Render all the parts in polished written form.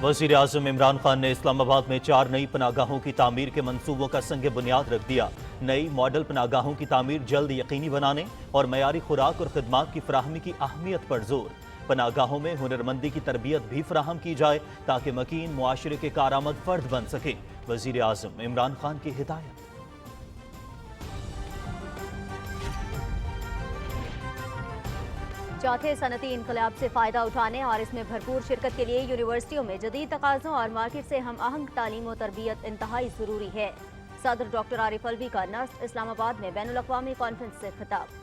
वज़ीर आज़म इमरान खान ने इस्लामाबाद में 4 नई पनागाहों की तामीर के मंसूबों का संग बुनियाद रख दिया। नई मॉडल पनागाहों की तामीर जल्द यकीनी बनाने और मयारी खुराक और खिदमात की फराहमी की अहमियत पर जोर। पनागाहों में हुनरमंदी की तरबियत भी फराहम की जाए ताकि मकीन मुआशरे के कारआमद फर्द बन सकें। वज़ीर आज़म इमरान खान की हिदायत। चौथे सनती इनकलाब से फ़ायदा उठाने और इसमें भरपूर शिरकत के लिए यूनिवर्सिटियों में जदीद तकाज़ों और मार्केट से हम आहंग तालीम और तरबियत इंतहाई ज़रूरी है। सदर डॉक्टर आरिफ अलवी का नस्ट इस्लामाबाद में बैनुल अक़वामी कॉन्फ्रेंस से खिताब।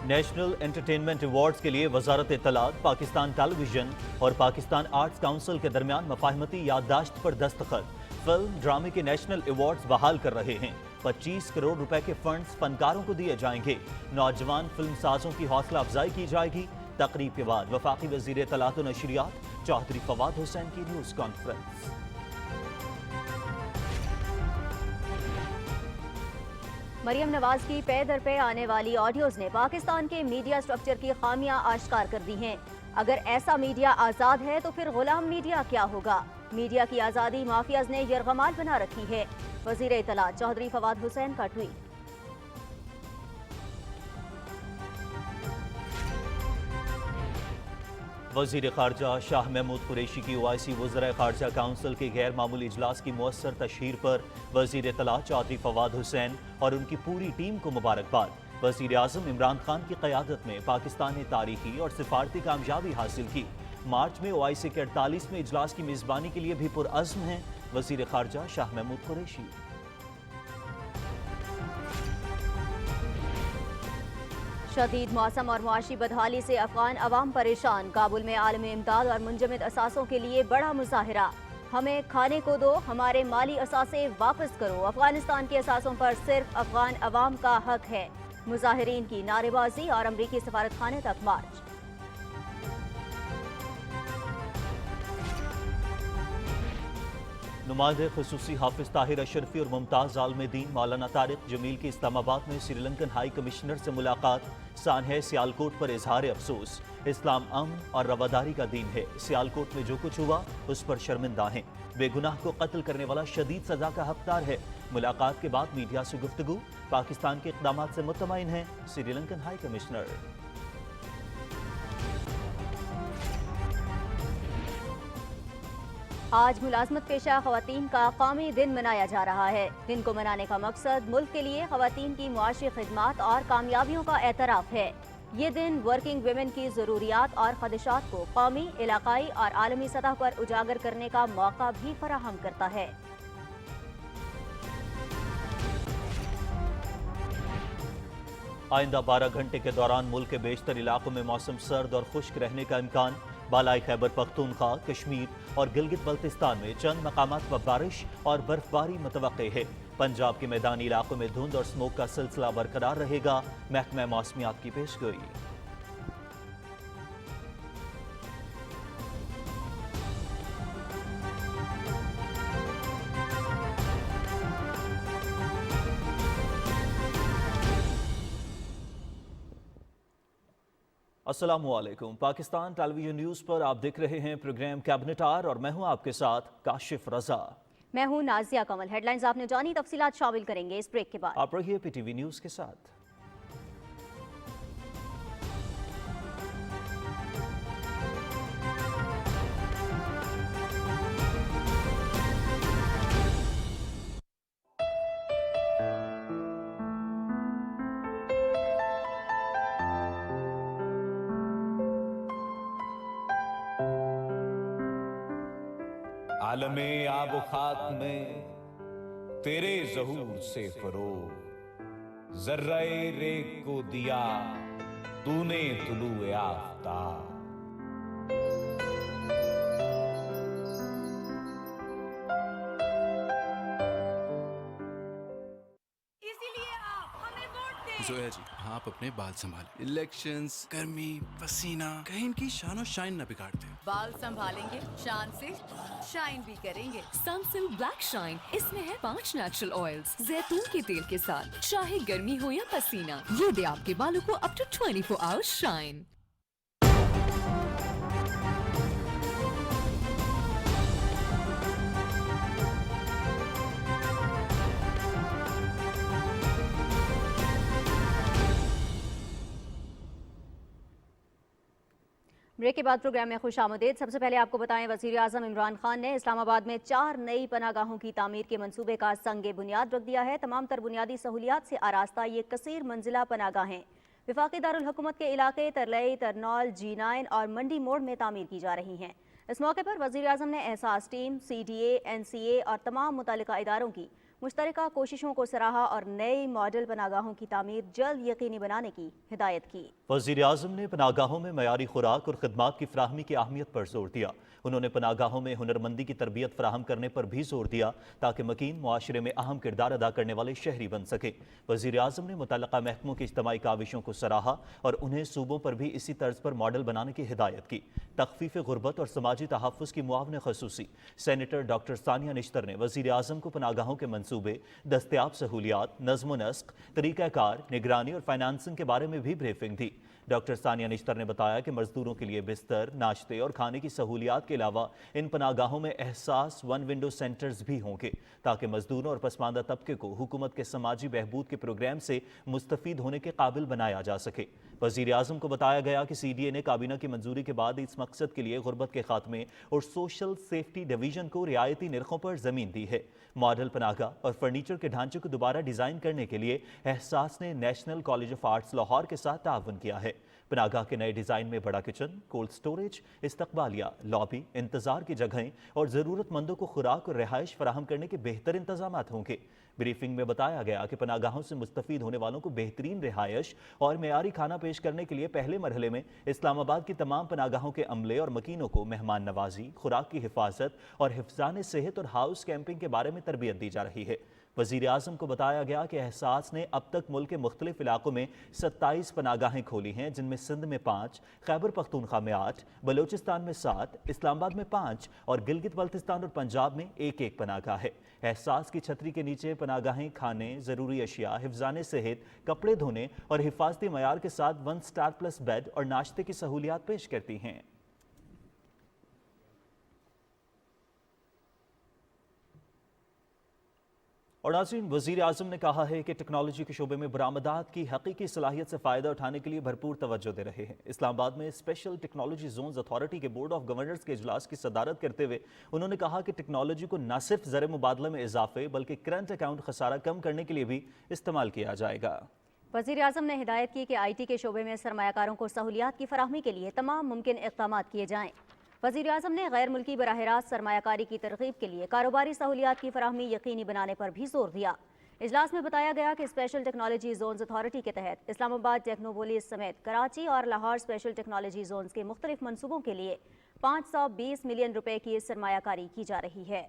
नेशनल एंटरटेनमेंट अवार्ड्स के लिए वजारत इत्तलात, पाकिस्तान टेलीविजन और पाकिस्तान आर्ट्स काउंसिल के दरमियान मफाहमती याददाश्त पर दस्तखत। फिल्म ड्रामे के नेशनल अवार्ड्स बहाल कर रहे हैं। 25 करोड़ रुपए के फंड्स फनकारों को दिए जाएंगे। नौजवान फिल्म साजों की हौसला अफजाई की जाएगी। तकरीब के बाद वफाकी वजीर इत्तलात और नशरियात चौधरी फवाद हुसैन की न्यूज़ कॉन्फ्रेंस। मरियम नवाज की पे दर पे आने वाली ऑडियोज ने पाकिस्तान के मीडिया स्ट्रक्चर की खामियां आश्कार कर दी हैं। अगर ऐसा मीडिया आज़ाद है तो फिर गुलाम मीडिया क्या होगा? मीडिया की आज़ादी माफियाज ने यरगमाल बना रखी है। वजीर इत्तलात चौधरी फवाद हुसैन का ट्वीट। वज़ीर ख़ारजा शाह महमूद कुरैशी की ओआईसी वज़राए ख़ारजा काउंसिल के गैर मामूली इजलास की मुअस्सर तशहीर पर वज़ीर इत्तलात चौधरी फवाद हुसैन और उनकी पूरी टीम को मुबारकबाद। वज़ीर आज़म इमरान खान की क़यादत में पाकिस्तान ने तारीखी और सिफारती कामयाबी हासिल की। मार्च में ओआईसी के 48वें इजलास की मेज़बानी के लिए भी पुरअज़्म हैं वज़ीर ख़ारजा शाह महमूद कुरैशी। शदीद मौसम और मुआशी बदहाली से अफगान अवाम परेशान। काबुल में आलमी इमदाद और मुंजमद असासों के लिए बड़ा मुजाहिरा। हमें खाने को दो, हमारे माली असासे वापस करो। अफगानिस्तान के असासों पर सिर्फ अफगान अवाम का हक है। मुजाहिरीन की नारेबाजी और अमरीकी सफारत खाने तक मार्च। नुमाइंदे खुसूसी हाफिज ताहिर अशरफी और मुमताज़ आलम-ए-दीन मौलाना तारिक जमील की इस्लामाबाद में श्रीलंकन हाई कमिश्नर से मुलाकात। सानहे सियालकोट पर इजहार अफसोस। इस्लाम अमन और रवादारी का दीन है। सियालकोट में जो कुछ हुआ उस पर शर्मिंदा हैं। बेगुनाह को कत्ल करने वाला शदीद सजा का हकदार है। मुलाकात के बाद मीडिया से गुफ्तगू। पाकिस्तान के इक़दामात से मुतमईन है श्रीलंकन हाई कमिश्नर। आज मुलाजमत पेशा ख़वातीन का कौमी दिन मनाया जा रहा है। दिन को मनाने का मकसद मुल्क के लिए ख़वातीन की मुआशी खिदमात और कामयाबियों का एतराफ़ है। ये दिन वर्किंग वुमेन की ज़रूरियात और ख़दशात को कौमी, इलाकाई और आलमी सतह पर उजागर करने का मौका भी फराहम करता है। आइंदा 12 घंटे के दौरान मुल्क के बेशतर इलाकों में मौसम सर्द और खुश्क रहने का इम्कान। बालाई खैबर पख्तूनख्वा, कश्मीर और गिलगित बल्तिस्तान में चंद मकामात पर बारिश और बर्फबारी मुतवक्के है। पंजाब के मैदानी इलाकों में धुंध और स्मोक का सिलसिला बरकरार रहेगा। महकमा मौसमियात की पेशगोई। अस्सलामुअलैकुम। पाकिस्तान टेलीविजन न्यूज़ पर आप देख रहे हैं प्रोग्राम कैबिनेट आवर और मैं हूं आपके साथ काशिफ रजा। मैं हूं नाजिया कमल। हेडलाइंस आपने जानी, तफसीलात शामिल करेंगे इस ब्रेक के बाद। आप रहिए पीटीवी न्यूज़ के साथ। आलमे आब खाक में तेरे ज़हूर से फरोग, ज़र्रे रेग को दिया तूने तुलूए आफ़ताब। जोया जी, आप अपने बाल संभालें। इलेक्शंस, गर्मी, पसीना, कहीं इनकी शान और शाइन न बिगाड़ दें। बाल संभालेंगे, शान से शाइन भी करेंगे। सनसिल्क ब्लैक शाइन, इसमें है 5 नेचुरल ऑयल्स जैतून के तेल के साथ। चाहे गर्मी हो या पसीना, ये दे आपके बालों को up to 24 hours shine. Break के बाद प्रोग्राम में खुशामदीद। सबसे पहले आपको बताएं, वज़ीर आज़म इमरान खान ने इस्लामाबाद में 4 नई पनागाहों की तामीर के मंसूबे का संगे बुनियाद रख दिया है। तमाम तर बुनियादी सहूलियात से आरास्ता ये कसीर मंजिला पनागाहें वफाकी दारुल हुकूमत के इलाके तरलई, तरनौल, G9 और मंडी मोड़ में तामीर की जा रही हैं। इस मौके पर वज़ीर आज़म ने एहसास टीम, CDA, NCA और तमाम मुतल्लिका इदारों की मुश्तरका कोशिशों को सराहा और नई मॉडल पनागाहों की तामीर जल्द यकीनी बनाने की हिदायत की। वज़ीर आज़म ने पनागाहों में मयारी खुराक और खदमात की फराहमी की अहमियत पर जोर दिया। उन्होंने पनागाहों में हुनरमंदी की तरबियत फराहम करने पर भी जोर दिया ताकि मकीन मुआशरे में अहम किरदार अदा करने वाले शहरी बन सके। वज़ीर आज़म ने मुतल्लिका महकमों की इज्तिमाई काविशों को सराहा और उन्हें सूबों पर भी इसी तर्ज पर मॉडल बनाने की हिदायत की। तख़फ़ीफ़ गुरबत और समाजी तहफ़्फ़ुज़ की मुआवने ख़ुसूसी सेनेटर डॉक्टर सानिया निश्तर ने वज़ीर आज़म को पनागाहों के मंसूबे, दस्तयाब सहूलियात, नज़्म नस्क, तरीक़ाकार, निगरानी और फाइनेंसिंग के बारे में भी ब्रीफिंग दी। डॉक्टर सानिया निश्तर ने बताया कि मजदूरों के लिए बिस्तर, नाश्ते और खाने की सहूलियात के अलावा इन पनागाहों में एहसास 1 विंडो सेंटर्स भी होंगे ताकि मजदूरों और पसमानदा तबके को हुकूमत के समाजी बहबूद के प्रोग्राम से मुस्तफ़ीद होने के काबिल बनाया जा सके। वज़ीर आज़म को बताया गया कि CDA ने काबीना की मंजूरी के बाद इस मकसद के लिए गुरबत के खात्मे और सोशल सेफ्टी डिवीजन को रियायती निर्खों पर ज़मीन दी है। मॉडल पनागा और फर्नीचर के ढांचे को दोबारा डिज़ाइन करने के लिए एहसास ने national college of arts Lahore के साथ ताउन किया है। पनागाह के नए डिज़ाइन में बड़ा किचन, कोल्ड स्टोरेज, इस्तकबालिया, लॉबी, इंतज़ार की जगहें और ज़रूरतमंदों को खुराक और रिहाइश फराहम करने के बेहतर इंतजामात होंगे। ब्रीफिंग में बताया गया कि पनागाहों से मुस्तफ़ीद होने वालों को बेहतरीन रिहाइश और मेयारी खाना पेश करने के लिए पहले मरहले में इस्लामाबाद की तमाम पनागाहों के अमले और मकीनों को मेहमान नवाजी, खुराक की हिफाजत और हिफ्ज़ान सेहत और हाउस कैंपिंग के बारे में तरबियत दी जा रही है। वज़ीर आज़म को बताया गया कि एहसास ने अब तक मुल्क के मुख्तलिफ इलाकों में 27 पनागाहें खोली हैं, जिनमें सिंध में 5, खैबर पख्तूनख्वा में 8, बलोचिस्तान में 7, इस्लामाबाद में 5 और गिलगित बल्तिस्तान और पंजाब में 1-1 पनागाह है। एहसास की छतरी के नीचे पनागाहें खाने, ज़रूरी अशिया, हिफ्ज़ान सेहत, कपड़े धोने और हिफाजती मयार के साथ 1 स्टार प्लस बेड और नाश्ते की सहूलियात पेश करती हैं। और नाज़रीन, वज़ीर आज़म ने कहा है कि टेक्नोलॉजी के शोबे में बरामदात की हकीकी सलाहियत से फ़ायदा उठाने के लिए भरपूर तवज्जो दे रहे हैं। इस्लामाबाद में स्पेशल टेक्नोलॉजी जोन्स अथॉरिटी के बोर्ड ऑफ गवर्नर्स के इजलास की सदारत करते हुए उन्होंने कहा कि टेक्नोलॉजी को न सिर्फ ज़र मुबादला में इजाफे बल्कि करंट अकाउंट खसारा कम करने के लिए भी इस्तेमाल किया जाएगा। वज़ीर आज़म ने हिदायत की कि IT के शोबे में सरमायाकारों को सहूलियात की फराहमी के लिए तमाम मुमकिन इक़दामात किए जाएँ। वज़ीर आज़म ने गैर मुल्की बराह रास्त सरमायाकारी की तरग़ीब के लिए कारोबारी सहूलियात की फराहमी यकीनी बनाने पर भी जोर दिया। इजलास में बताया गया कि स्पेशल टेक्नोलॉजी जोन्स अथॉरिटी के तहत इस्लामाबाद, टेक्नोपोलिस समेत कराची और लाहौर स्पेशल टेक्नोलॉजी जोन्स के मुख्तलिफ मनसूबों के लिए 520 मिलियन रुपए की सरमायाकारी की जा रही है।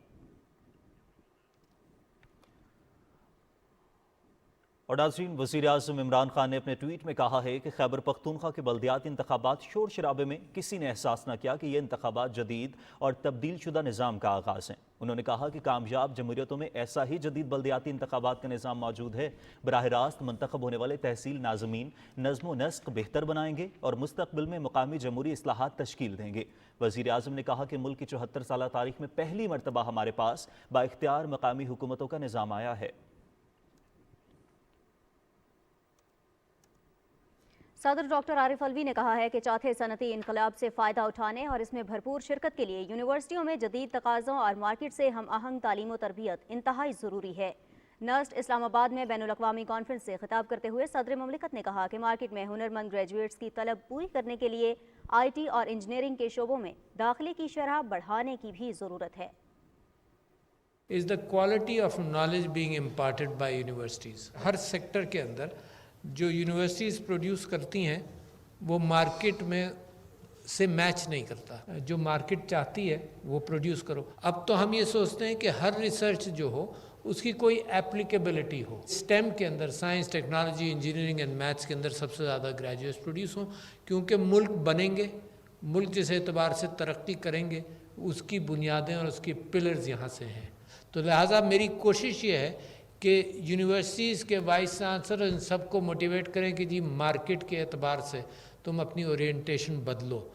और नाज़रीन, वज़ीर आज़म इमरान खान ने अपने ट्वीट में कहा है कि खैबर पख्तूनख्वा के बल्दियाती इंतखाबात शोर शराबे में किसी ने एहसास न किया कि ये इंतखाबात जदीद और तब्दील शुदा निज़ाम का आगाज़ है। उन्होंने कहा कि कामयाब जमहूरियतों में ऐसा ही जदीद बल्दियाती इंतखाबात का निज़ाम मौजूद है। बराह रास्त मंतखब होने वाले तहसील नाज़मीन नज़्म व नस्क बेहतर बनाएंगे और मुस्तक़बिल में मुकामी जमहूरी इस्लाहात तश्कील देंगे। वज़ीर आज़म ने कहा कि मुल्क की 74 साला तारीख में पहली मरतबा हमारे पास बाइख्तियार मकामी हुकूमतों का निज़ाम आया है। सदर डॉक्टर आरिफ अलवी ने कहा है कि चौथे सनती इनकलाब से फ़ायदा उठाने और इसमें भरपूर शिरकत के लिए यूनिवर्सिटियों में जदीद तकाज़ों और मार्केट से हम आहंग तालीम और तरबियत इंतहाई ज़रूरी है। नस्ट इस्लामाबाद में बैनुल-अक़वामी कॉन्फ्रेंस से खिताब करते हुए सदर ममलिकत ने कहा कि मार्केट में हुनरमंद ग्रेजुएट्स की तलब पूरी करने के लिए IT और इंजीनियरिंग के शोबों में दाखिले की शरह बढ़ाने की भी ज़रूरत है। Is the quality of knowledge being imparted by universities? Her sector के अंदर जो यूनिवर्सिटीज़ प्रोड्यूस करती हैं वो मार्केट में से मैच नहीं करता। जो मार्केट चाहती है वो प्रोड्यूस करो। अब तो हम ये सोचते हैं कि हर रिसर्च जो हो उसकी कोई एप्लीकेबिलिटी हो। स्टेम के अंदर science, technology, engineering and maths के अंदर सबसे ज़्यादा ग्रेजुएट्स प्रोड्यूस हों, क्योंकि मुल्क बनेंगे, मुल्क जिस एतबार से तरक्की करेंगे उसकी बुनियादें और उसके पिलर्स यहाँ से हैं। तो लिहाजा मेरी कोशिश ये है कि यूनिवर्सिटीज़ के वाइस चांसलर इन सबको मोटिवेट करें कि जी मार्केट के एतबार से तुम अपनी ओरिएंटेशन बदलो।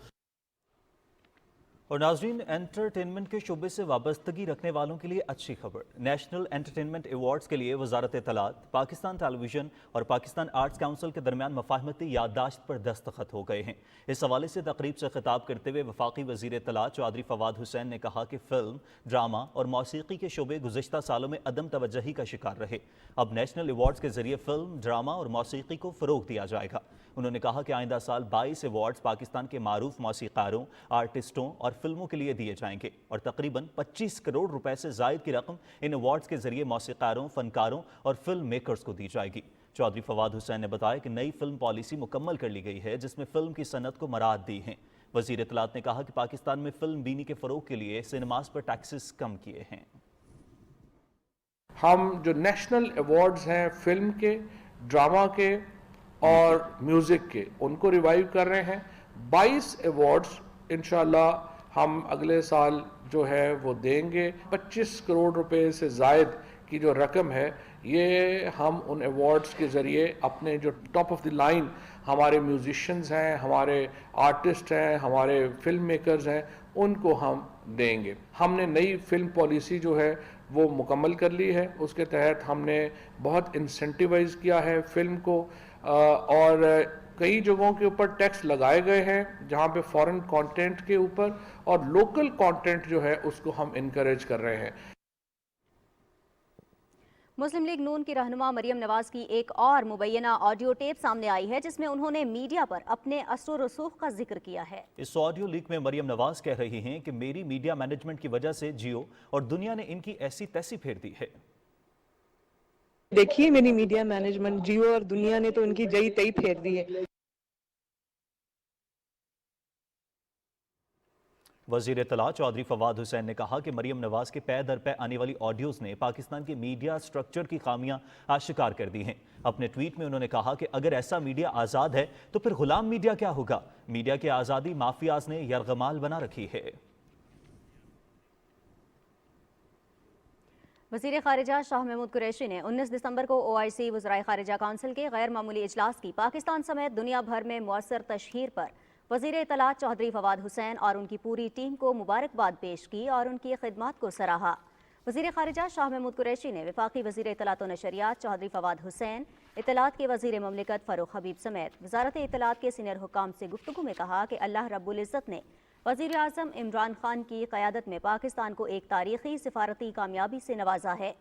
और नाज़रीन, एंटरटेनमेंट के शोबे से वाबस्तगी रखने वालों के लिए अच्छी खबर। नेशनल एंटरटेनमेंट एवार्ड्स के लिए वजारत इत्तलात, पाकिस्तान टेलीविजन और पाकिस्तान आर्ट्स काउंसिल के दरमियान मफाहमती याददाश्त पर दस्तखत हो गए हैं। इस हवाले से तकरीब से खिताब करते हुए वफाकी वज़ीर इत्तलात चौधरी फवाद हुसैन ने कहा कि फिल्म, ड्रामा और मौसीकी के शोबे गुज़िश्ता सालों में अदम तवज्जुही का शिकार रहे। अब नेशनल अवार्ड्स के जरिए फिल्म, ड्रामा और मौसीकी को फ़रोग़ दिया जाएगा। उन्होंने कहा कि आइंदा साल 22 अवार्ड्स पाकिस्तान के मारूफ मौसीकारों, आर्टिस्टों और फिल्मों के लिए दिए जाएंगे और तकरीबन 25 करोड़ रुपए से ज़ायद की रकम इन अवार्ड्स के जरिए मौसीकारों, फनकारों और फिल्म मेकर्स को दी जाएगी। चौधरी फवाद हुसैन ने बताया कि नई फिल्म पॉलिसी मुकम्मल कर ली गई है, जिसमें फिल्म की सनत को मराद दी हैं। वज़ीर इत्तलात ने कहा कि पाकिस्तान में फिल्म बीनी के फ़रोग़ के लिए सिनेमास पर टैक्सेस कम किए हैं। हम जो नेशनल अवार्ड्स हैं फिल्म के, ड्रामा के और म्यूज़िक के, उनको रिवाइव कर रहे हैं। 22 अवार्ड्स इंशाल्लाह हम अगले साल जो है वो देंगे। 25 करोड़ रुपए से ज़ायद की जो रकम है, ये हम उन अवार्ड्स के ज़रिए अपने जो टॉप ऑफ द लाइन हमारे म्यूजिशियंस हैं, हमारे आर्टिस्ट हैं, हमारे फिल्म मेकर्स हैं, उनको हम देंगे। हमने नई फिल्म पॉलिसी जो है वो मुकम्मल कर ली है। उसके तहत हमने बहुत इंसेंटिवाइज किया है फिल्म को, और कई जगहों के ऊपर टैक्स लगाए गए हैं जहाँ पे फॉरेन कंटेंट के ऊपर, और लोकल कंटेंट जो है उसको हम इनकरेज कर रहे हैं। मुस्लिम लीग नून की रहनुमा मरियम नवाज की एक और मुबैना ऑडियो टेप सामने आई है, जिसमें उन्होंने मीडिया पर अपने असर और रसूख का जिक्र किया है। इस ऑडियो लीक में मरियम नवाज कह रही हैं कि मेरी मीडिया मैनेजमेंट की वजह से जियो और दुनिया ने इनकी ऐसी तैसी फेर दी है। देखिए, मेरी मीडिया मैनेजमेंट, जियो और दुनिया ने तो इनकी जई तई फेर दी है। वज़ीर इत्तलात चौधरी फवाद हुसैन ने कहा कि मरियम नवाज के पै दर पै आने वाली ऑडियोज़ ने पाकिस्तान के मीडिया स्ट्रक्चर की खामियां आशिकार कर दी हैं। अपने ट्वीट में उन्होंने कहा कि अगर ऐसा मीडिया आज़ाद है तो फिर गुलाम मीडिया क्या होगा। मीडिया की आज़ादी माफियाज ने यरगमाल बना रखी है। वज़ीर ख़ारिजा शाह महमूद कुरैशी ने 19 दिसंबर को OIC वज़राए ख़ारिजा काउंसिल के गैर मामूली इजलास की पाकिस्तान समेत दुनिया भर में मौसर तशहीर पर वज़ीर इत्तलात चौधरी फवाद हुसैन और उनकी पूरी टीम को मुबारकबाद पेश की और उनकी खिदमत को सराहा। वज़ीर ख़ारिजा शाह महमूद कुरैशी ने वफाकी वज़ीर इत्तलात व नशरियात चौधरी फवाद हुसैन, इत्तलात के वज़ीर ममलिकत फ़ारूक हबीब समेत वज़ारत इत्तलात के सीनियर हुक्काम से गुफ्तगू में कहा कि अल्लाह रब्बुल इज़्ज़त ने वज़ीर आज़म इमरान खान की क़यादत में पाकिस्तान को एक तारीख़ी सिफारती कामयाबी से नवाजा है।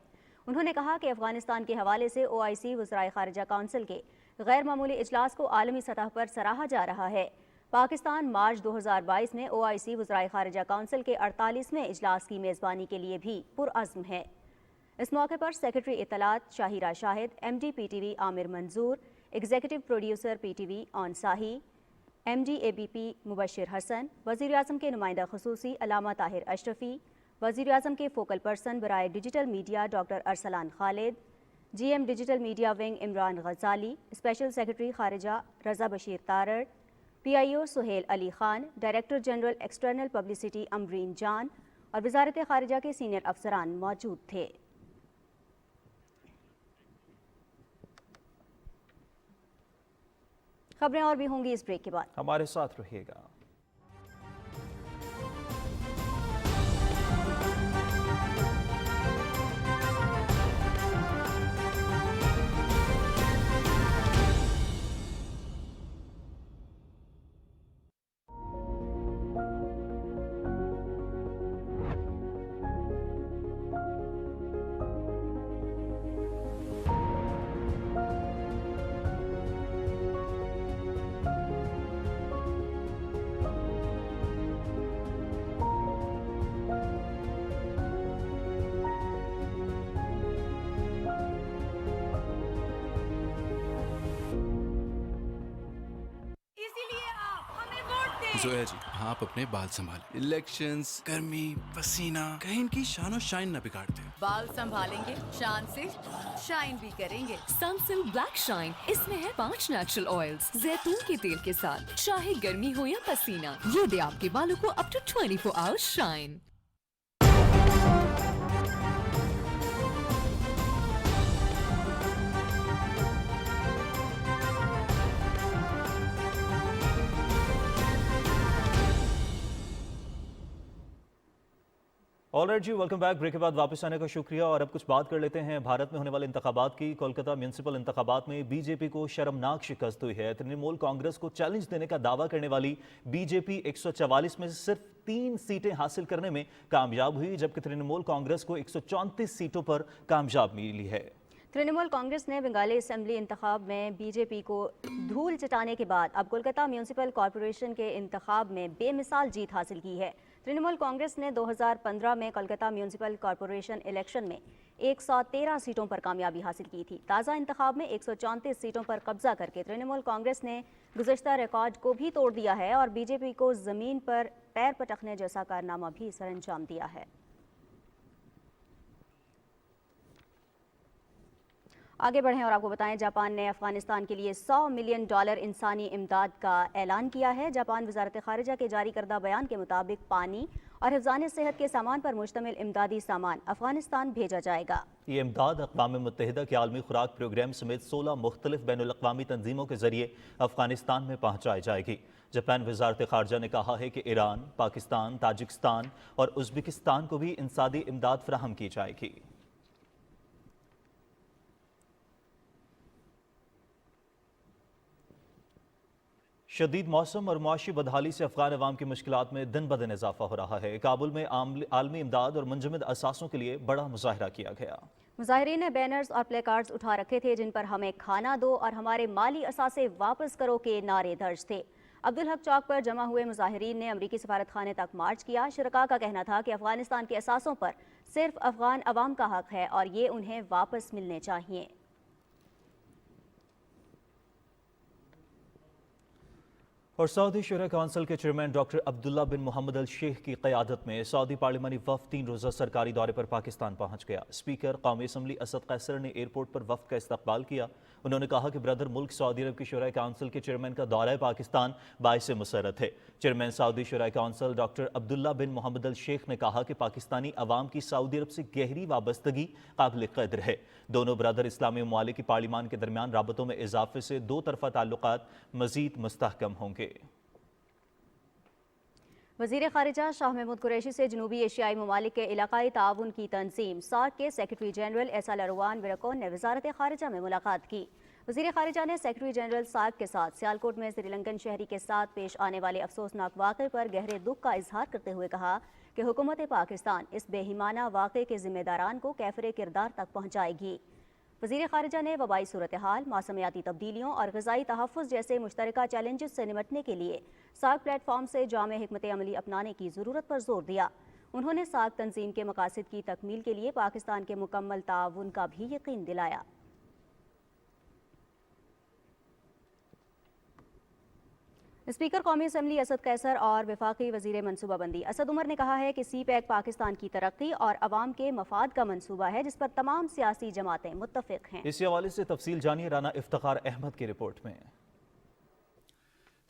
उन्होंने कहा कि अफ़गानिस्तान के हवाले से OIC वज़राए ख़ारिजा काउंसिल के गैर मामूली इजलास को आलमी सतह पर सराहा जा रहा है। पाकिस्तान मार्च 2022 में OIC वज़राए ख़ारिजा काउंसिल के 48वें इजलास की मेज़बानी के लिए भी पुरअज़्म है। इस मौके पर सेक्रेटरी इत्तलात Shahira Shahid, MD PTV Amir Manzoor, executive producer PTV Aun Sahi, MD ABP Mubashir Hasan, वज़ीर आज़म के नुमाइंदा ख़ुसूसी अलामा ताहिर अशरफी, वज़ीर आज़म के फोकल पर्सन बराए digital media doctor Arsalan Khalid, GM digital media wing Imran Ghazali, special secretary ख़ारिजा Raza Bashir Tarar, PIO Suhail Ali Khan, director general external publicity Amreen Jan और वज़ारत ख़ारिजा के सीनियर अफसरान मौजूद थे। खबरें और भी होंगी इस ब्रेक के बाद, हमारे साथ रहिएगा। जोया जी, आप अपने बाल संभालें। इलेक्शंस, गर्मी, पसीना, कहीं इनकी शान और शाइन न बिगाड़ दे। बाल संभालेंगे, शान से शाइन भी करेंगे। सनसिल्क ब्लैक शाइन, इसमें है 5 नेचुरल ऑयल्स जैतून के तेल के साथ। चाहे गर्मी हो या पसीना, ये दे आपके बालों को up to 24 hours shine. Alright जी, वेलकम बैक। ब्रेक के बाद वापस आने का शुक्रिया। और अब कुछ बात कर लेते हैं भारत में होने वाले इंतखाबात की। कोलकाता म्यूनिसिपल इंतखाबात में बीजेपी को शर्मनाक शिकस्त हुई है। तृणमूल कांग्रेस को चैलेंज देने का दावा करने वाली बीजेपी 144 में से सिर्फ 3 सीटें हासिल करने में कामयाब हुई, जबकि तृणमूल कांग्रेस को 134 सीटों पर कामयाब मिली है। तृणमूल कांग्रेस ने बंगाली असेंबली इंतखाब में बीजेपी को धूल चटाने के बाद अब कोलकाता म्यूनिसिपल कॉरपोरेशन के इंतखाब में बेमिसाल जीत हासिल की है। तृणमूल कांग्रेस ने 2015 में कोलकाता म्यूनिसिपल कॉरपोरेशन इलेक्शन में 113 सीटों पर कामयाबी हासिल की थी। ताज़ा इंतखाब में 134 सीटों पर कब्जा करके तृणमूल कांग्रेस ने गुज़श्ता रिकॉर्ड को भी तोड़ दिया है और बीजेपी को ज़मीन पर पैर पटकने जैसा कारनामा भी सरअंजाम दिया है। आगे बढ़ें और आपको बताएं, जापान ने अफगानिस्तान के लिए $100 मिलियन इंसानी इमदाद का ऐलान किया है। जापान वजारत खारिजा के जारी करदा बयान के मुताबिक पानी और हिफ्ज़ान सेहत के सामान पर मुश्तमिल इमदादी सामान अफगानिस्तान भेजा जाएगा। ये इमदाद अक़वाम मुत्तहिदा के आलमी खुराक प्रोग्राम समेत 16 मुख्तलिफ बैनुल-अक़वामी तंजीमों के जरिए अफगानिस्तान में पहुँचाई जाएगी। जापान वजारत खारजा ने कहा है कि ईरान, पाकिस्तान, ताजिकिस्तान और उज़्बेकिस्तान को भी इंसानी इमदाद फराहम की जाएगी। शदीद मौसम और मुआशी बदहाली से अफगान अवाम की मुश्किलात में दिन ब दिन इजाफा हो रहा है। काबुल में आलमी इमदाद और मुंजमद असासों के लिए बड़ा मुजाहरा किया गया। मुजाहिरीन ने बैनर्स और प्ले कार्ड्स उठा रखे थे जिन पर हमें खाना दो और हमारे माली असासे वापस करो के नारे दर्ज थे। अब्दुल हक चौक पर जमा हुए मुजाहिरीन ने अमरीकी सफारत खाने तक मार्च किया। शुरका का कहना था कि अफगानिस्तान के असासों पर सिर्फ अफगान अवाम का हक है और ये उन्हें वापस मिलने चाहिए। और सऊदी शूरा काउंसिल के chairman doctor Abdullah bin Mohammed Al Sheikh की क़यादत में सऊदी पार्लिमानी वफ़द 3 रोज़ा सरकारी दौरे पर पाकिस्तान पहुँच गया। स्पीकर कौमी असम्बली असद कैसर ने एयरपोर्ट पर वफ़द का इस्तकबाल किया। उन्होंने कहा कि ब्रदर मुल्क सऊदी अरब की शूरा काउंसिल के चेयरमैन का दौरा पाकिस्तान बाइस मुसरत है। Chairman Saudi Shura council doctor Abdullah bin Mohammed Al Sheikh ने कहा कि पाकिस्तानी अवाम की सऊदी अरब से गहरी वाबस्तगी काबिल क़द्र है। दोनों ब्रदर इस्लामी ममालिक की पार्लिमान के दरमियान राबतों में इजाफे से दो तरफ़ा ताल्लुकात मज़ीद मुस्तहकम होंगे। वज़ीर ख़ारिजा शाह महमूद कुरैशी से जनूबी एशियाई ममालिक के इलाकाई ताउन की तंजीम सार्क के सेक्रेटरी जनरल एसाल अरवान विरकोन ने वज़ारत ख़ारिजा में मुलाकात की। वज़ीर ख़ारिजा ने सेक्रेटरी जनरल सार्क के साथ सियालकोट में श्रीलंकन शहरी के साथ पेश आने वाले अफसोसनाक वाक़े पर गहरे दुख का इजहार करते हुए कहा कि हुकूमत पाकिस्तान इस बेईमाना वाक़े के ज़िम्मेदारान को कैफ़रे किरदार तक पहुँचाएगी। वज़ीर ख़ारिजा ने वबाई सूरत हाल, मौसमियाती तब्दीलियों और ग़िज़ाई तहफ़्फ़ुज़ जैसे मुश्तरका चैलेंजेस से निपटने के लिए सार्क प्लेटफॉर्म से जामे हिकमत अमली अपनाने की ज़रूरत पर जोर दिया। उन्होंने सार्क तंजीम के मकासद की तकमील के लिए पाकिस्तान के मुकम्मल ताउन का भी यकीन दिलाया। स्पीकर कौमी असम्बली असद कैसर और वफाकी वज़ीर मनसूबाबंदी असद उमर ने कहा है कि CPEC पाकिस्तान की तरक्की और अवाम के मफाद का मनसूबा है जिस पर तमाम सियासी जमातें मुत्तफ़िक हैं। इसी हवाले से तफसील जानिए राना इफ्तिखार अहमद की रिपोर्ट में।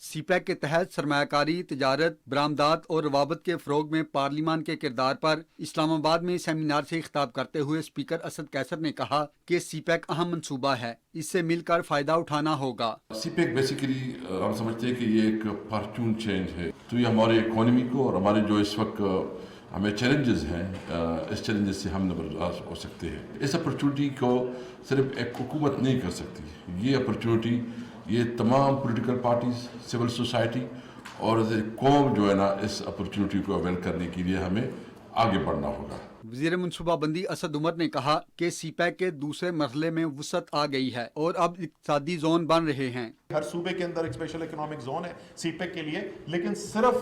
CPEC के तहत सरमायाकारी, तिजारत, बरामदात और रवाबत के फ़रोग में पार्लिमान के किरदार पर इस्लामाबाद में सेमिनार से खिताब करते हुए स्पीकर असद कैसर ने कहा कि CPEC अहम मनसूबा है, इससे मिलकर फ़ायदा उठाना होगा। CPEC बेसिकली हम समझते हैं कि ये एक फॉर्चून चेंज है, तो ये हमारे इकोनॉमी को और हमारे जो इस वक्त हमें चैलेंजेस हैं, इस चैलेंजेस से हम नबरदार हो सकते हैं। इस अपॉर्चुनिटी को सिर्फ एक हुकूमत नहीं कर सकती, ये अपॉर्चुनिटी ये तमाम पॉलिटिकल पार्टीज, सिविल सोसाइटी और कौम जो है ना, इस अपॉर्चुनिटी को अवेल करने के लिए हमें आगे बढ़ना होगा। वज़ीर मनसूबाबंदी असद उमर ने कहा कि CPEC के दूसरे मरहले में वुसअत आ गई है और अब इक़्तिसादी जोन बन रहे हैं। हर सूबे के अंदर एक स्पेशल इकोनॉमिक जोन है CPEC के लिए, लेकिन सिर्फ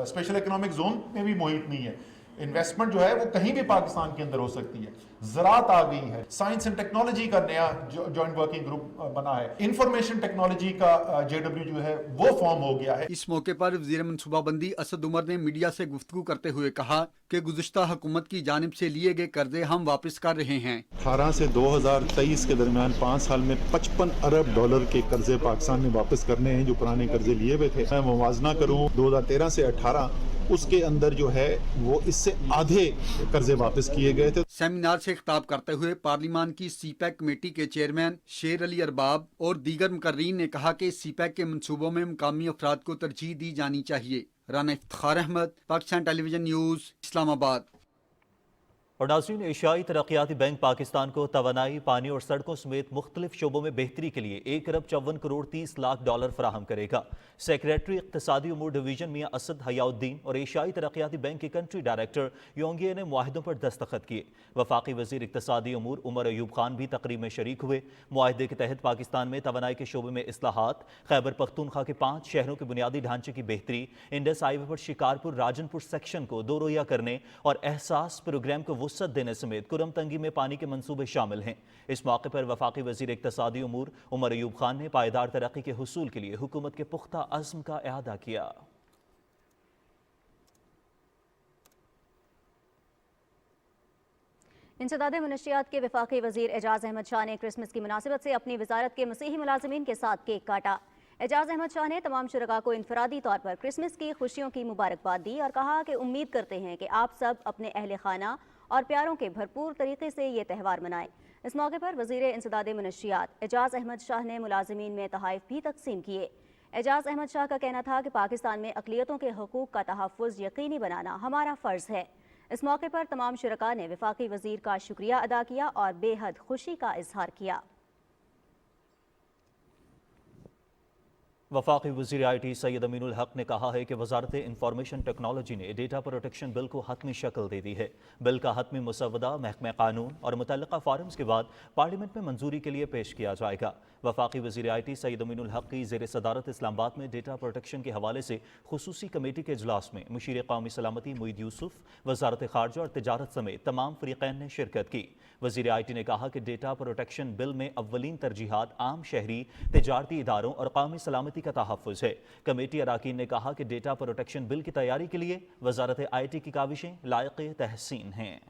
स्पेशल इकोनॉमिक जोन में भी मुहित नहीं है। इन्वेस्टमेंट जो है वो कहीं भी पाकिस्तान के अंदर हो सकती है। ज़राअत आ गई है, साइंस एंड टेक्नोलॉजी का नया जॉइंट वर्किंग ग्रुप बना है, इंफॉर्मेशन टेक्नोलॉजी का JW जो है वो फॉर्म हो गया है। इस मौके पर वज़ीर मनसूबाबंदी असद उमर ने मीडिया से गुफ्तगू करते हुए कहा कि गुज़िश्ता हुकूमत की जानिब से लिए गए कर्जे हम वापस कर रहे हैं। 18 से 2023 के दरमियान 5 साल में $55 अरब के कर्जे पाकिस्तान ने वापस करने हैं जो पुराने कर्जे लिए हुए थे। मैं मुवाजना करूं 2013 से 18 उसके अंदर जो है वो इससे आधे कर्जे वापस किए गए थे। सेमिनार से खिताब करते हुए पार्लिमान की CPEC कमेटी के चेयरमैन शेर अली अरबाब और दीगर मुकर्रीन ने कहा कि CPEC के मंसूबों में मुकामी अफराद को तरजीह दी जानी चाहिए। Rana Iftikhar Ahmad, Pakistan television news, Islamabad. और नाज़रीन, एशियाई तरक्याती बैंक पाकिस्तान को तवानाई, पानी और सड़कों समेत मुख्तलिफ शोबों में बेहतरी के लिए $1,54,30,00,000 फराहम करेगा। सेक्रेटरी इक़्तिसादी उमूर डिवीजन मियां असद हयाउद्दीन और एशियाई तरक्याती बैंक के कंट्री डायरेक्टर योंगिए ने मुआहिदों पर दस्तखत किए। वफाकी वज़ीर इक़्तिसादी उमूर उमर अयूब खान भी तकरीब में शरीक हुए। मुआहिदे के तहत पाकिस्तान में तवानाई के शोबे में इस्लाहात, खैबर पख्तूनख्वा के 5 शहरों के बुनियादी ढांचे की बेहतरी, इंडस हाईवे पर शिकारपुर राजनपुर सेक्शन को 2 रोया करने और एहसास प्रोग्राम को वुसअत देने समेत कुरम तंगी में पानी के मंसूबे शामिल हैं। इस मौके पर वफाकी वज़ीर इक़्तिसादी उमूर उमर अयूब खान ने पायदार तरक्की के हुसूल के लिए हुकूमत के पुख्ता अज़्म का इआदा किया। इंसदाद मनशियात के वफाकी वज़ीर एजाज अहमद शाह ने क्रिसमस की मुनासिबत से अपनी वजारत के मसीही मुलाजिमीन के साथ केक काटा। एजाज अहमद शाह ने तमाम शुरका को इनफरादी तौर पर क्रिसमस की खुशियों की मुबारकबाद दी और कहा कि उम्मीद करते हैं कि आप सब अपने अहले खाना और प्यारों के भरपूर तरीके से ये त्यौहार मनाएं। इस मौके पर वज़ीर इंसदाद मनशियात एजाज अहमद शाह ने मुलाजिमीन में तोहफ़ भी तकसीम किए। एजाज अहमद शाह का कहना था कि पाकिस्तान में अक़लियतों के हकूक़ का तहफ़्फ़ुज़ यकीनी बनाना हमारा फ़र्ज़ है। इस मौके पर तमाम शुरका ने वफाकी वज़ीर का शुक्रिया अदा किया और बेहद खुशी का इजहार किया। वफाकी वज़ीर IT सैयद अमीनुल हक ने कहा है कि वजारत इंफॉर्मेशन टेक्नोलॉजी ने डेटा प्रोटेक्शन बिल को हतमी शक्ल दे दी है। बिल का हतमी मुसवदा महकमा कानून और मुतल्लिका फॉरम्स के बाद पार्लियामेंट में मंजूरी के लिए पेश किया जाएगा। वफाकी वज़ीर IT सैयद अमीनुल हक की ज़ेर सदारत इस्लामाबाद में डेटा प्रोटेक्शन के हवाले से खुसूसी कमेटी के इजलास में मुशीर कौमी सलामती मुईद यूसुफ, वजारत खारजा और तिजारत समेत तमाम फ़रीक़ैन ने शिरकत की। वज़ीर IT ने कहा कि डेटा प्रोटेक्शन बिल में अव्वलीन तरजीहात आम शहरी, तिजारती इदारों और कौमी सलामती का तहफ़्फ़ुज़ है। कमेटी अराकीन ने कहा कि डेटा प्रोटेक्शन बिल की तैयारी के लिए वजारत IT की काविशें लायक़े तहसीन हैं।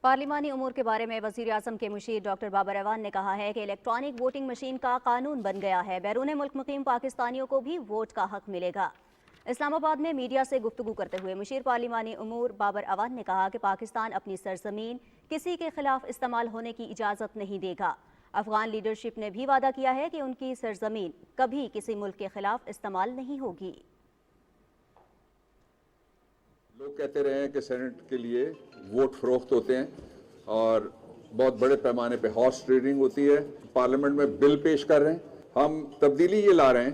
पार्लिमानी उमूर के बारे में वज़ीर आज़म के मुशीर डॉक्टर बाबर अवान ने कहा है कि इलेक्ट्रॉनिक वोटिंग मशीन का कानून बन गया है। बैरून मुल्क मुकीम पाकिस्तानियों को भी वोट का हक मिलेगा। इस्लामाबाद में मीडिया से गुफ्तगू करते हुए मुशीर पार्लिमानी उमूर बाबर अवान ने कहा कि पाकिस्तान अपनी सरजमीन किसी के खिलाफ इस्तेमाल होने की इजाज़त नहीं देगा। अफगान लीडरशिप ने भी वादा किया है कि उनकी सरजमीन कभी किसी मुल्क के खिलाफ इस्तेमाल नहीं होगी। लोग कहते रहे हैं कि सेनेट के लिए वोट फरोख्त होते हैं और बहुत बड़े पैमाने पे हॉर्स ट्रेडिंग होती है। पार्लियामेंट में बिल पेश कर रहे हैं, हम तब्दीली ये ला रहे हैं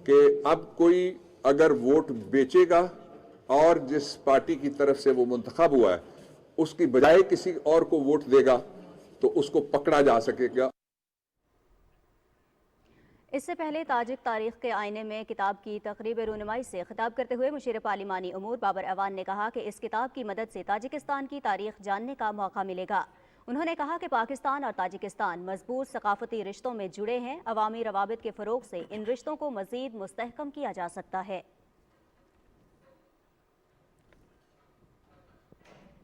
कि अब कोई अगर वोट बेचेगा और जिस पार्टी की तरफ से वो मुंतखब हुआ है उसकी बजाय किसी और को वोट देगा तो उसको पकड़ा जा सकेगा। इससे पहले ताजिक तारीख के आईने में किताब की तकरीब रूनुमाई से खिताब करते हुए मुशीर पार्लिमानी उमूर बाबर अवान ने कहा कि इस किताब की मदद से ताजिकिस्तान की तारीख जानने का मौका मिलेगा। उन्होंने कहा कि पाकिस्तान और ताजिकिस्तान मजबूत सकाफती रिश्तों में जुड़े हैं। अवामी रवाबित के फ़रोग से इन रिश्तों को मज़ीद मुस्तहकम किया जा सकता है।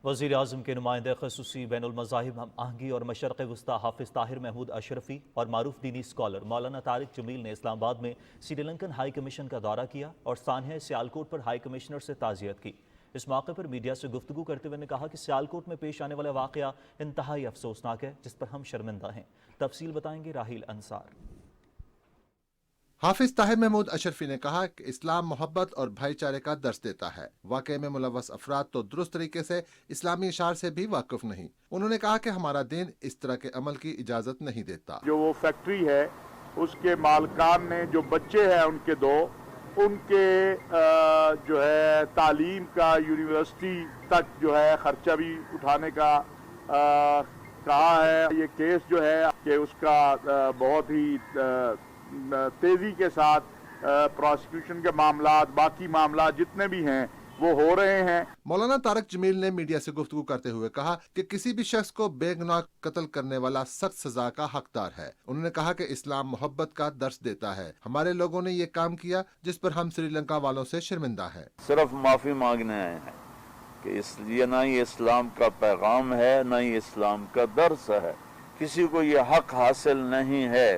वज़ीर आज़म के नुमाइंदे ख़ुसूसी बैनुल मज़ाहिब हम आहंगी और मशरक़ वस्ता हाफ़िज़ ताहिर महमूद अशरफी और मारूफ दीनी स्कॉलर मौलाना तारिक जमील ने इस्लामाबाद में श्रीलंकन हाई कमीशन का दौरा किया और सानहे सियालकोट पर हाई कमिश्नर से ताज़ियत की। इस मौके पर मीडिया से गुफ्तगू करते हुए ने कहा कि सियालकोट में पेश आने वाला वाक़या इंतहाई अफसोसनाक है जिस पर हम शर्मिंदा हैं। तफसील बताएंगे राहील अंसार। हाफिज ताहिर महमूद अशरफी ने कहा कि इस्लाम मोहब्बत और भाईचारे का दर्स देता है। वाक़े में मुलव्वस अफराद तो दुरुस्त तरीके से इस्लामी इशार से भी वाकिफ नहीं। उन्होंने कहा कि हमारा दिन इस तरह के अमल की इजाज़त नहीं देता। जो वो फैक्ट्री है उसके मालकान ने जो बच्चे हैं उनके दो, उनके जो है तालीम का यूनिवर्सिटी तक जो है खर्चा भी उठाने का कहा है। ये केस जो है कि उसका बहुत ही तेजी के साथ प्रोसिक्यूशन के मामलात, बाकी मामलात जितने भी हैं वो हो रहे हैं। मौलाना तारक जमील ने मीडिया से गुफ्तगू करते हुए कहा कि किसी भी शख्स को बेगुनाह कत्ल करने वाला सख्त सजा का हकदार है। उन्होंने कहा कि इस्लाम मोहब्बत का दर्स देता है। हमारे लोगों ने ये काम किया जिस पर हम श्रीलंका वालों से शर्मिंदा हैं। सिर्फ माफी मांगने आए हैं कि इसलिए ना ये इस्लाम का पैगाम है, ना ये इस्लाम का दर्स है। किसी को ये हक हासिल नहीं है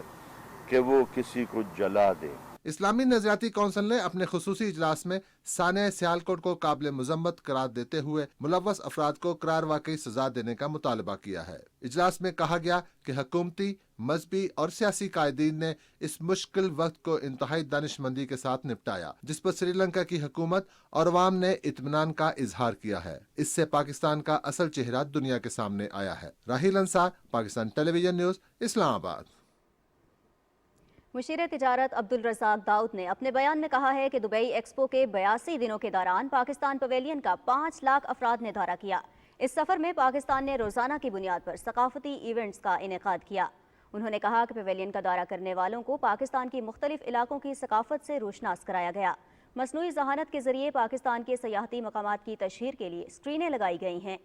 कि वो किसी को जला दे। इस्लामी नजरियाती कौंसिल ने अपने खुसूसी इजलास में सानिया सियालकोट को काबिल मजम्मत करार देते हुए मुलव्वस अफराद को करार वाकई सजा देने का मुतालबा किया है। इजलास में कहा गया कि हुकूमती, मजहबी और सियासी कायदीन ने इस मुश्किल वक्त को इंतहाई दानिशमंदी के साथ निपटाया, जिस पर श्रीलंका की हुकूमत और अवाम ने इत्मीनान का इजहार किया है। इससे पाकिस्तान का असल चेहरा दुनिया के सामने आया है। Rahil Ansar, Pakistan television news, Islamabad. मुशीर तिजारत अब्दुल रज़ाक दाऊद ने अपने बयान में कहा है कि दुबई एक्सपो के 82 दिनों के दौरान पाकिस्तान पवेलियन का 5 लाख अफराद ने दौरा किया। इस सफ़र में पाकिस्तान ने रोज़ाना की बुनियाद पर सकाफती इवेंट्स का इनेकाद किया। उन्होंने कहा कि पवेलियन का दौरा करने वालों को पाकिस्तान की मुख्तलिफ इलाकों की सकाफत से रोशनास कराया गया। मसनूई ज़हानत के जरिए पाकिस्तान के सयाहती मकामात की तशहीर के लिए स्क्रीनें लगाई गई हैं।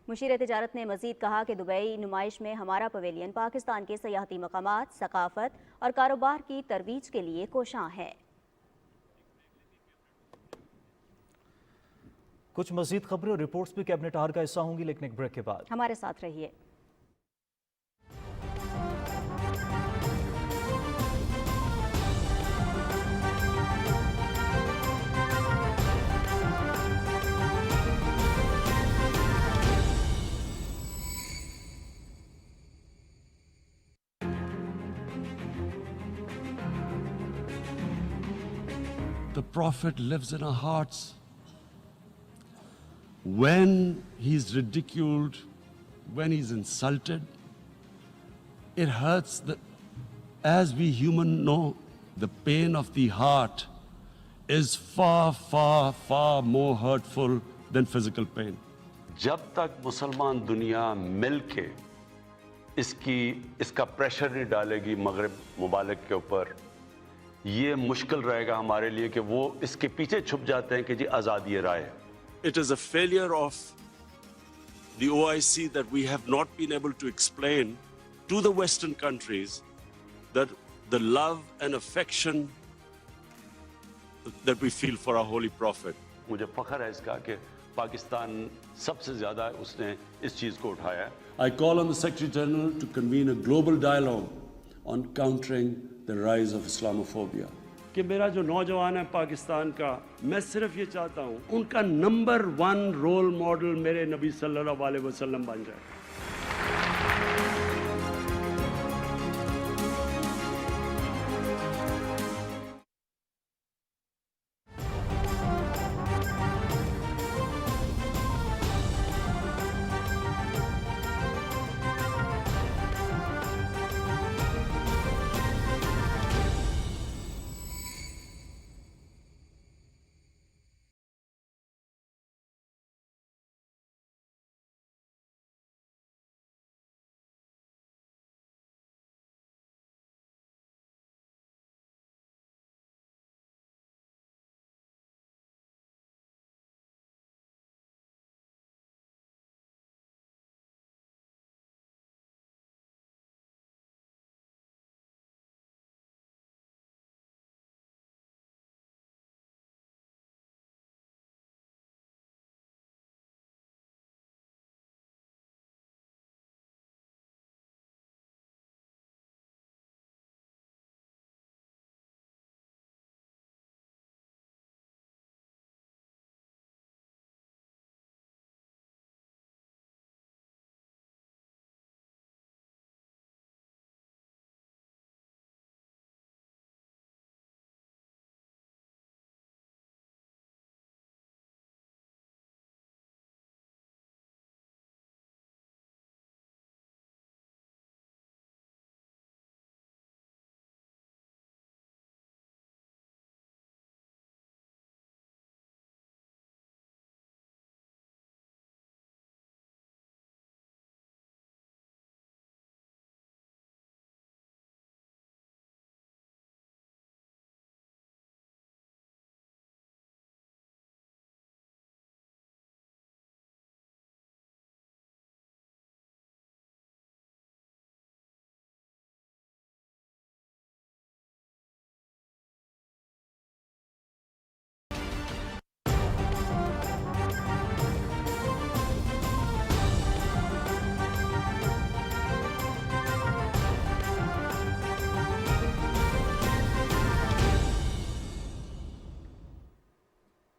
मुशीर तिजारत ने मजीद कहा कि दुबई नुमाइश में हमारा पवेलियन पाकिस्तान के सयाहती मकामात, सकाफत और कारोबार की तरवीज के लिए कोशां है। कुछ मजीद खबरें और रिपोर्ट्स भी कैबिनेट हार का हिस्सा होंगी, लेकिन एक ब्रेक के बाद हमारे साथ रहिए। The Prophet lives in our hearts. When he's ridiculed, when he's insulted, it hurts. As we human know, the pain of the heart is far, far, far more hurtful than physical pain. जब तक मुसलमान दुनिया मिलके इसका pressure नहीं डालेगी मगरिब मुबालिक के ऊपर, ये मुश्किल रहेगा हमारे लिए कि वो इसके पीछे छुप जाते हैं कि जी आज़ादी राय। It is a failure of the OIC that we have not been able to explain to the Western countries that the love and affection that we feel for our holy prophet. मुझे फख्र है इसका कि पाकिस्तान सबसे ज़्यादा उसने इस चीज़ को उठाया। I call on the Secretary General to convene a global dialogue on countering the rise of Islamophobia. कि मेरा जो नौजवान है पाकिस्तान का, मैं सिर्फ ये चाहता हूँ उनका नंबर 1 रोल मॉडल मेरे नबी सल्लल्लाहु अलैहि वसल्लम बन जाए।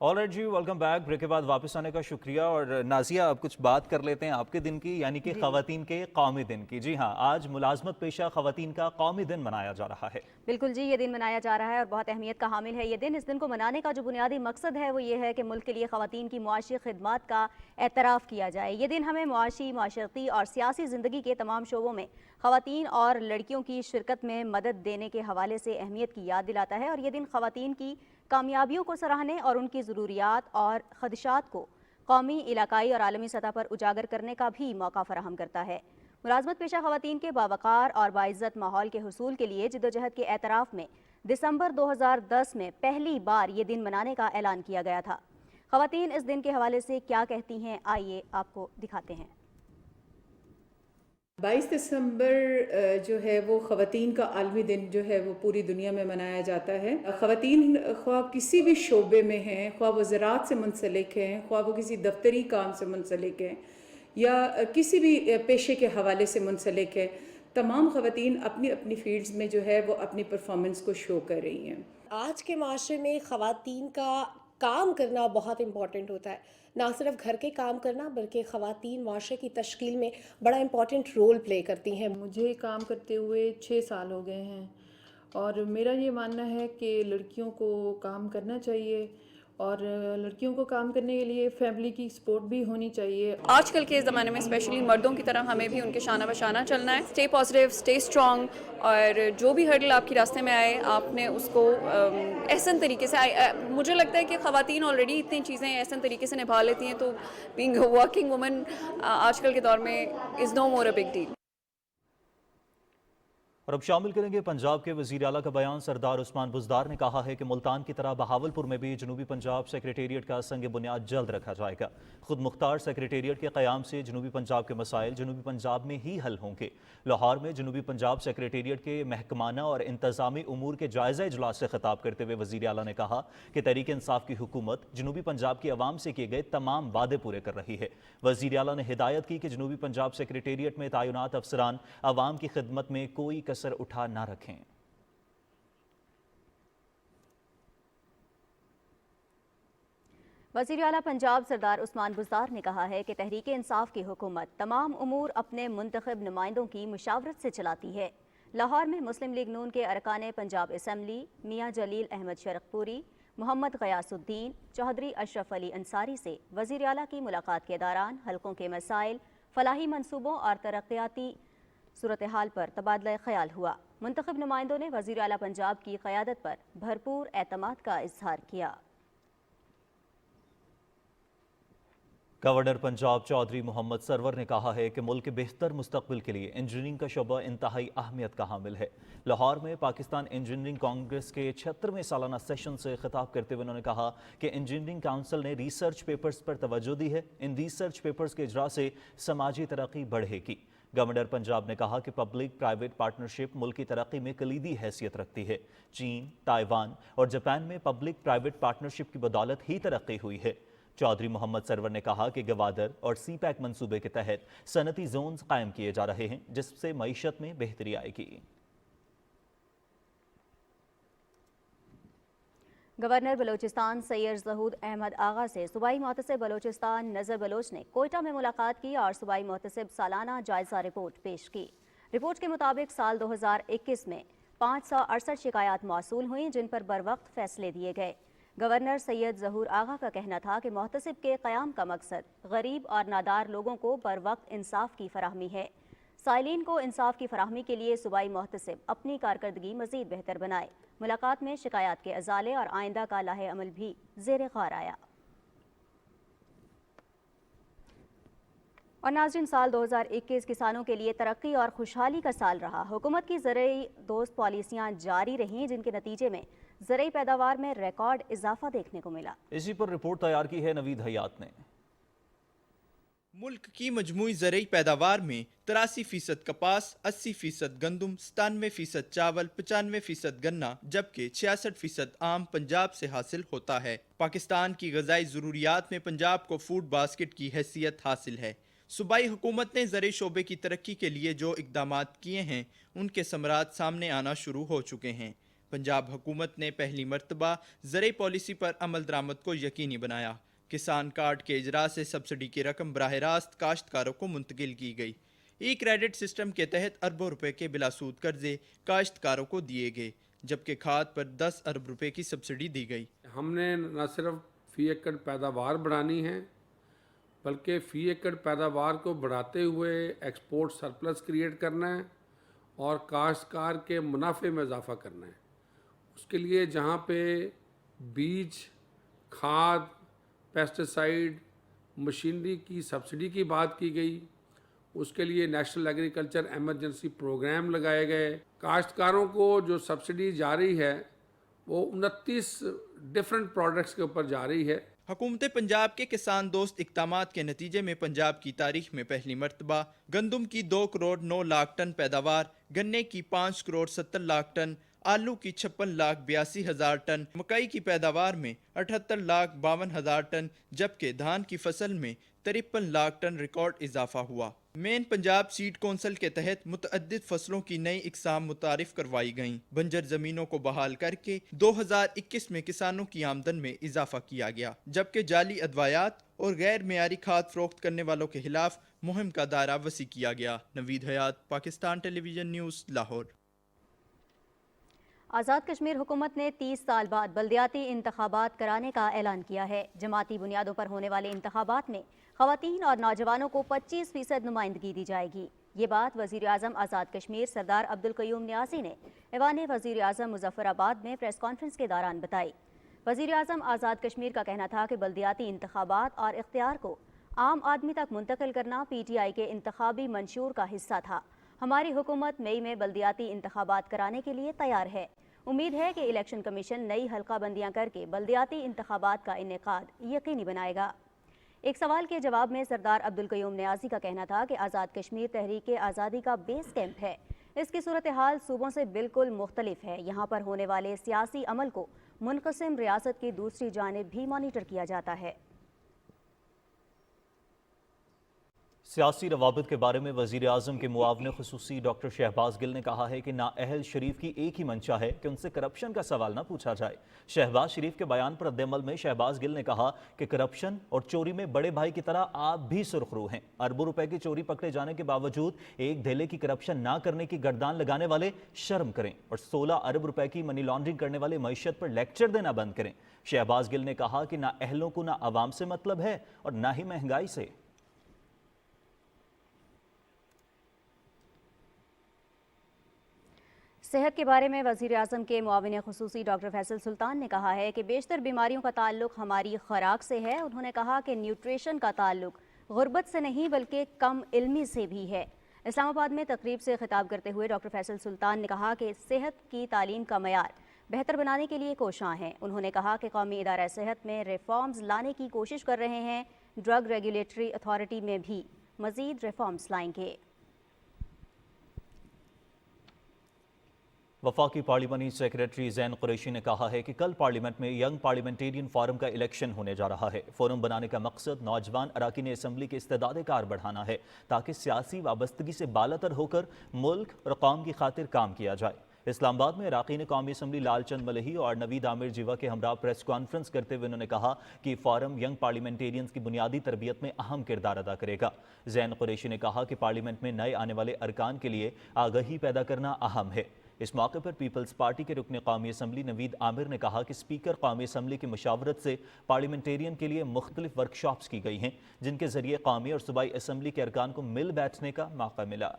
ऑलराइट जी, वेलकम बैक। ब्रेक के बाद वापस आने का शुक्रिया। और नाजिया, अब कुछ बात कर लेते हैं आपके दिन की, यानी कि ख़वातीन के कौमी दिन की। जी हाँ, आज मुलाजमत पेशा ख़वातीन का कौमी दिन मनाया जा रहा है। बिल्कुल जी, ये दिन मनाया जा रहा है और बहुत अहमियत का हामिल है ये दिन। इस दिन को मनाने का जो बुनियादी मकसद है वो ये है कि मुल्क के लिए ख़वातीन की मुआशी खिदमात का एतराफ़ किया जाए। ये दिन हमें मुआशी, माशरती और सियासी ज़िंदगी के तमाम शोबों में ख़वातीन और लड़कियों की शिरकत में मदद देने के हवाले से अहमियत की याद दिलाता है। और ये दिन ख़वातीन की कामयाबियों को सराहने और उनकी ज़रूरियात और ख़दशात को कौमी, इलाकाई और आलमी सतह पर उजागर करने का भी मौका फराहम करता है। मुलाजमत पेशा ख़वातीन के बावकार और बाइज़्ज़त माहौल के हुसूल के लिए जिद्दोजहद के एतराफ़ में दिसंबर 2010 में पहली बार ये दिन मनाने का ऐलान किया गया था। ख़वातीन इस दिन के हवाले से क्या कहती हैं, आइए आपको दिखाते हैं। 22 दिसंबर जो है वो ख़वातीन का आलमी दिन जो है वो पूरी दुनिया में मनाया जाता है। ख़वातीन ख्वाह किसी भी शोबे में हैं, ख्वाह वो ज़राअत से मुंसलिक हैं, ख्वाह वो किसी दफ्तरी काम से मुंसलिक हैं या किसी भी पेशे के हवाले से मुंसलिक है, तमाम ख़वातीन अपनी अपनी फील्ड्स में जो है वो अपनी परफॉर्मेंस को शो कर रही हैं। आज के माशरे में ख़वातीन का काम करना बहुत इम्पॉर्टेंट होता है। ना सिर्फ घर के काम करना बल्कि ख़वातीन माशरे की तश्कील में बड़ा इम्पॉर्टेंट रोल प्ले करती हैं। मुझे काम करते हुए 6 साल हो गए हैं और मेरा ये मानना है कि लड़कियों को काम करना चाहिए और लड़कियों को काम करने के लिए फैमिली की सपोर्ट भी होनी चाहिए। आजकल के ज़माने में स्पेशली मर्दों की तरह हमें भी उनके शाना बशाना चलना है। स्टे पॉजिटिव, स्टे स्ट्रॉन्ग, और जो भी हर्डल आपके रास्ते में आए आपने उसको एहसन तरीके से मुझे लगता है कि ख़वातीन ऑलरेडी इतनी चीज़ें एहसन तरीके से निभा लेती हैं, तो बीइंग अ वर्किंग वुमन आजकल के दौर में is no more a big deal. और अब शामिल करेंगे पंजाब के वज़ीर आला का बयान। सरदार उस्मान बुज़दार ने कहा है कि मुल्तान की तरह बहावलपुर में भी जनूबी पंजाब सेक्रेटेरिएट का संग बुनियाद जल्द रखा जाएगा। खुद मुख्तार सेक्रेटेरिएट के क़याम से जनूबी पंजाब के मसाइल जनूबी पंजाब में ही हल होंगे। लाहौर में जनूबी पंजाब सेक्रेटेरिएट के महकमाना और इंतज़ामी उमूर के जायज़ा इजलास से खिताब करते हुए वज़ीर आला ने कहा कि तहरीक इंसाफ की हुकूमत जनूबी पंजाब की आवाम से किए गए तमाम वादे पूरे कर रही है। वज़ीर आला ने हिदायत की कि जनूबी पंजाब सेक्रेटेरिएट में तैनात अफसरान आवाम की खिदमत में कोई कसर उठा ना रखें। वज़ीर आला पंजाब सरदार उस्मान बुज़दार ने कहा है कि तहरीक इंसाफ की हुकूमत तमाम उमूर अपने मुंतखब नुमाइंदों की मुशावरत से चलाती है। लाहौर में मुस्लिम लीग नून के अरकान पंजाब असम्बली मियाँ जलील अहमद शरकपुरी, मोहम्मद गयासुद्दीन, चौधरी अशरफ अली अंसारी से वज़ीर आला की मुलाकात के दौरान हलकों के मसाइल, फलाही मनसूबों और तरक्याती सूरत हाल पर तबादला ख्याल हुआ। मुंतखब नुमाइंदों ने वज़ीर आला पंजाब की क़यादत पर भरपूर एतमाद का इजहार किया। गवर्नर पंजाब चौधरी मोहम्मद सरवर ने कहा है कि मुल्क के बेहतर मुस्तकबिल के लिए इंजीनियरिंग का शोबा इंतहाई अहमियत का हामिल है। लाहौर में पाकिस्तान इंजीनियरिंग कांग्रेस के 76वें सालाना सेशन से खिताब करते हुए उन्होंने कहा कि इंजीनियरिंग काउंसिल ने रिसर्च पेपर्स पर तवज्जो दी है। इन रिसर्च पेपर्स के इजरा से समाजी तरक्की बढ़ेगी। गवर्नर पंजाब ने कहा कि पब्लिक प्राइवेट पार्टनरशिप मुल्क की तरक्की में कलीदी हैसियत रखती है। चीन, ताइवान और जापान में पब्लिक प्राइवेट पार्टनरशिप की बदौलत ही तरक्की हुई है। चौधरी मोहम्मद सरवर ने कहा कि गवादर और सीपैक मंसूबे के तहत सनती जोन्स कायम किए जा रहे हैं, जिससे मईशत में बेहतरी आएगी। गवर्नर बलोचिस्तान सैयद ज़हूद अहमद आगा से सूबाई मोहतसिब बलोचिस्तान नज़र बलोच ने कोयटा में मुलाकात की और सूबाई मोहतसिब सालाना जायजा रिपोर्ट पेश की। रिपोर्ट के मुताबिक साल 2021 में 568 शिकायत मौसूल हुई, जिन पर बरवक्त फैसले दिए गए। गवर्नर सैयद ज़हूर आगा का कहना था कि मोहतसिब के क़याम का मकसद गरीब और नादार लोगों को बरवक्त इंसाफ की फराहमी है। साइलिन को इंसाफ की फराहमी के लिए सूबाई मोहतसिब अपनी कारकर्दगी मज़ीद बेहतर बनाए। मुलाकात में शिकायत के अजाले और आइंदा का लाहे अमल भी ज़ेरे ग़ौर आया। और नाज़रीन, साल 2021 किसानों के लिए तरक्की और खुशहाली का साल रहा। हुकूमत की ज़रई दोस्त पॉलिसियाँ जारी रहीं, जिनके नतीजे में ज़रई पैदावार में रिकॉर्ड इजाफा देखने को मिला। इसी पर रिपोर्ट तैयार की है नवीद हयात ने। मुल्क की मजमूई ज़रई पैदावार में 83% कपास, 80% गंदम, 97% चावल, 95% गन्ना जबकि 66% आम पंजाब से हासिल होता है। पाकिस्तान की ग़ज़ाई ज़रूरियात में पंजाब को फूड बास्केट की हैसियत हासिल है। सूबाई हुकूमत ने ज़रई शोबे की तरक्की के लिए जो इक़दामात किए हैं उनके समरात सामने आना शुरू हो चुके हैं। पंजाब हुकूमत ने पहली मरतबा ज़रई पॉलिसी पर अमल दरामद को यकीनी बनाया। किसान कार्ड के इजरा से सब्सिडी की रकम बराह रास्त काश्तकारों को मुंतकिल की गई। ई क्रेडिट सिस्टम के तहत अरबों रुपए के बिलासूद कर्जे काश्तकारों को दिए गए, जबकि खाद पर 10 अरब रुपए की सब्सिडी दी गई। हमने न सिर्फ फी एकड़ पैदावार बढ़ानी है, बल्कि फ़ी एकड़ पैदावार को बढ़ाते हुए एक्सपोर्ट सरप्लस क्रिएट करना है और काश्तकार के मुनाफे में इजाफा करना है। उसके लिए जहाँ पे बीज, खाद, पेस्टिसाइड, मशीनरी की सब्सिडी की बात की गई, उसके लिए नेशनल एग्रीकल्चर एमरजेंसी प्रोग्राम लगाए गए। काश्तकारों को जो सब्सिडी जा रही है वो 29 डिफरेंट प्रोडक्ट्स के ऊपर जा रही है। हुकूमत पंजाब के किसान दोस्त इक़दामात के नतीजे में पंजाब की तारीख में पहली मरतबा गंदम की 2 करोड़ 9 लाख टन पैदावार, गन्ने की 5 करोड़ 70 लाख टन, आलू की 56 लाख 82 हजार टन, मकई की पैदावार में 78 लाख 52 हजार टन, जबकि धान की फसल में 53 लाख टन रिकॉर्ड इजाफा हुआ। मेन पंजाब सीड कौंसल के तहत मुतअद्दिद फसलों की नई इकसाम मुतारिफ करवाई गईं। बंजर जमीनों को बहाल करके 2021 में किसानों की आमदन में इजाफा किया गया, जबकि जाली अदवायात और गैर मेयारी खाद फरोख्त करने वालों के खिलाफ मुहिम का दायरा वसी किया गया। नवीद हयात, पाकिस्तान टेलीविजन न्यूज़, लाहौर। आज़ाद कश्मीर हुकूमत ने 30 साल बाद बल्दियाती इंतखाबात कराने का ऐलान किया है। जमाती बुनियादों पर होने वाले इंतखाबात में ख़वातीन और नौजवानों को 25% नुमाइंदगी दी जाएगी। ये बात वज़ीर आज़म आज़ाद कश्मीर सरदार अब्दुल क़य्यूम नियाज़ी ने ऐवान वज़ीर आज़म मुज़फ़्फ़राबाद में प्रेस कॉन्फ्रेंस के दौरान बताई। वज़ीर आज़म आज़ाद कश्मीर का कहना था कि बल्दियाती इंतखाबात और इख्तियार को आम आदमी तक मुंतकिल करना PTI के इंतखाबी मंशूर का हिस्सा था। हमारी हुकूमत मई में बल्दियाती इंतखाबात कराने के लिए तैयार है। उम्मीद है कि इलेक्शन कमीशन नई हल्का बंदियाँ करके बल्दियाती इंतखाबात का इनेकाद यकीनी बनाएगा। एक सवाल के जवाब में सरदार अब्दुल क़य्यूम नियाज़ी का कहना था कि आज़ाद कश्मीर तहरीक आज़ादी का बेस कैंप है। इसकी सूरत हाल सूबों से बिल्कुल मुख्तलिफ है। यहाँ पर होने वाले सियासी अमल को मुनक़सिम रियासत की दूसरी जानिब भी मॉनिटर किया जाता है। सियासी रवाबित के बारे में वज़ीर आज़म के मुआविन ख़ुसूसी डॉक्टर शहबाज गिल ने कहा है कि नाअहल शरीफ की एक ही मंशा है कि उनसे करप्शन का सवाल न पूछा जाए। शहबाज शरीफ के बयान पर रद्द-ए-अमल में शहबाज गिल ने कहा कि करप्शन और चोरी में बड़े भाई की तरह आप भी सुर्खरू हैं। अरबों रुपए की चोरी पकड़े जाने के बावजूद एक धेले की करप्शन ना करने की गर्दान लगाने वाले शर्म करें और 16 अरब रुपए की मनी लॉन्ड्रिंग करने वाले मईशत पर लेक्चर देना बंद करें। शहबाज गिल ने कहा कि ना अहलों को ना अवाम से मतलब है और ना ही महंगाई से। सेहत के बारे में वज़ीर आज़म के मुआविन ख़ुसूसी डॉक्टर फैसल सुल्तान ने कहा है कि बेशतर बीमारियों का ताल्लुक हमारी खुराक से है। उन्होंने कहा कि न्यूट्रिशन का ताल्लुक गुर्बत से नहीं बल्कि कम इल्मी से भी है। इस्लामाबाद में तकरीब से खिताब करते हुए डॉक्टर फैसल सुल्तान ने कहा कि सेहत की तालीम का मयार बेहतर बनाने के लिए कोशां हैं। उन्होंने कहा कि कौमी इदारा सेहत में रिफॉर्म्स लाने की कोशिश कर रहे हैं। ड्रग रेगुलेटरी अथॉरिटी में भी मज़ीद रिफॉर्म्स लाएंगे। वफाकी पार्लिमानी सेक्रेटरी ज़ैन कुरैशी ने कहा है कि कल पार्लियामेंट में यंग पार्लियामेंटेरियन फोरम का इलेक्शन होने जा रहा है। फोरम बनाने का मकसद नौजवान अराकीन असम्बली के इस्तेदाद कार बढ़ाना है ताकि सियासी वाबस्तगी से बालातर होकर मुल्क और कौम की खातिर काम किया जाए। इस्लामाबाद में अराकीन कौमी असम्बली लालचंद मलही और नवीद आमिर जीवा के हमरा प्रेस कॉन्फ्रेंस करते हुए उन्होंने कहा कि फोरम यंग पार्लियामेंटेरियंस की बुनियादी तरबियत में अहम किरदार अदा करेगा। ज़ैन कुरैशी ने कहा कि पार्लियामेंट में नए आने वाले अरकान के लिए आगाही पैदा करना अहम है। इस मौके पर पीपल्स पार्टी के रुकन कौमी असम्बली नवीद आमिर ने कहा कि स्पीकर कौमी असम्बली की मशावरत से पार्लियामेंटेरियन के लिए मुख्तलिफ वर्कशॉप्स की गई हैं, जिनके जरिए कौमी और सूबाई असम्बली के अरकान को मिल बैठने का मौका मिला।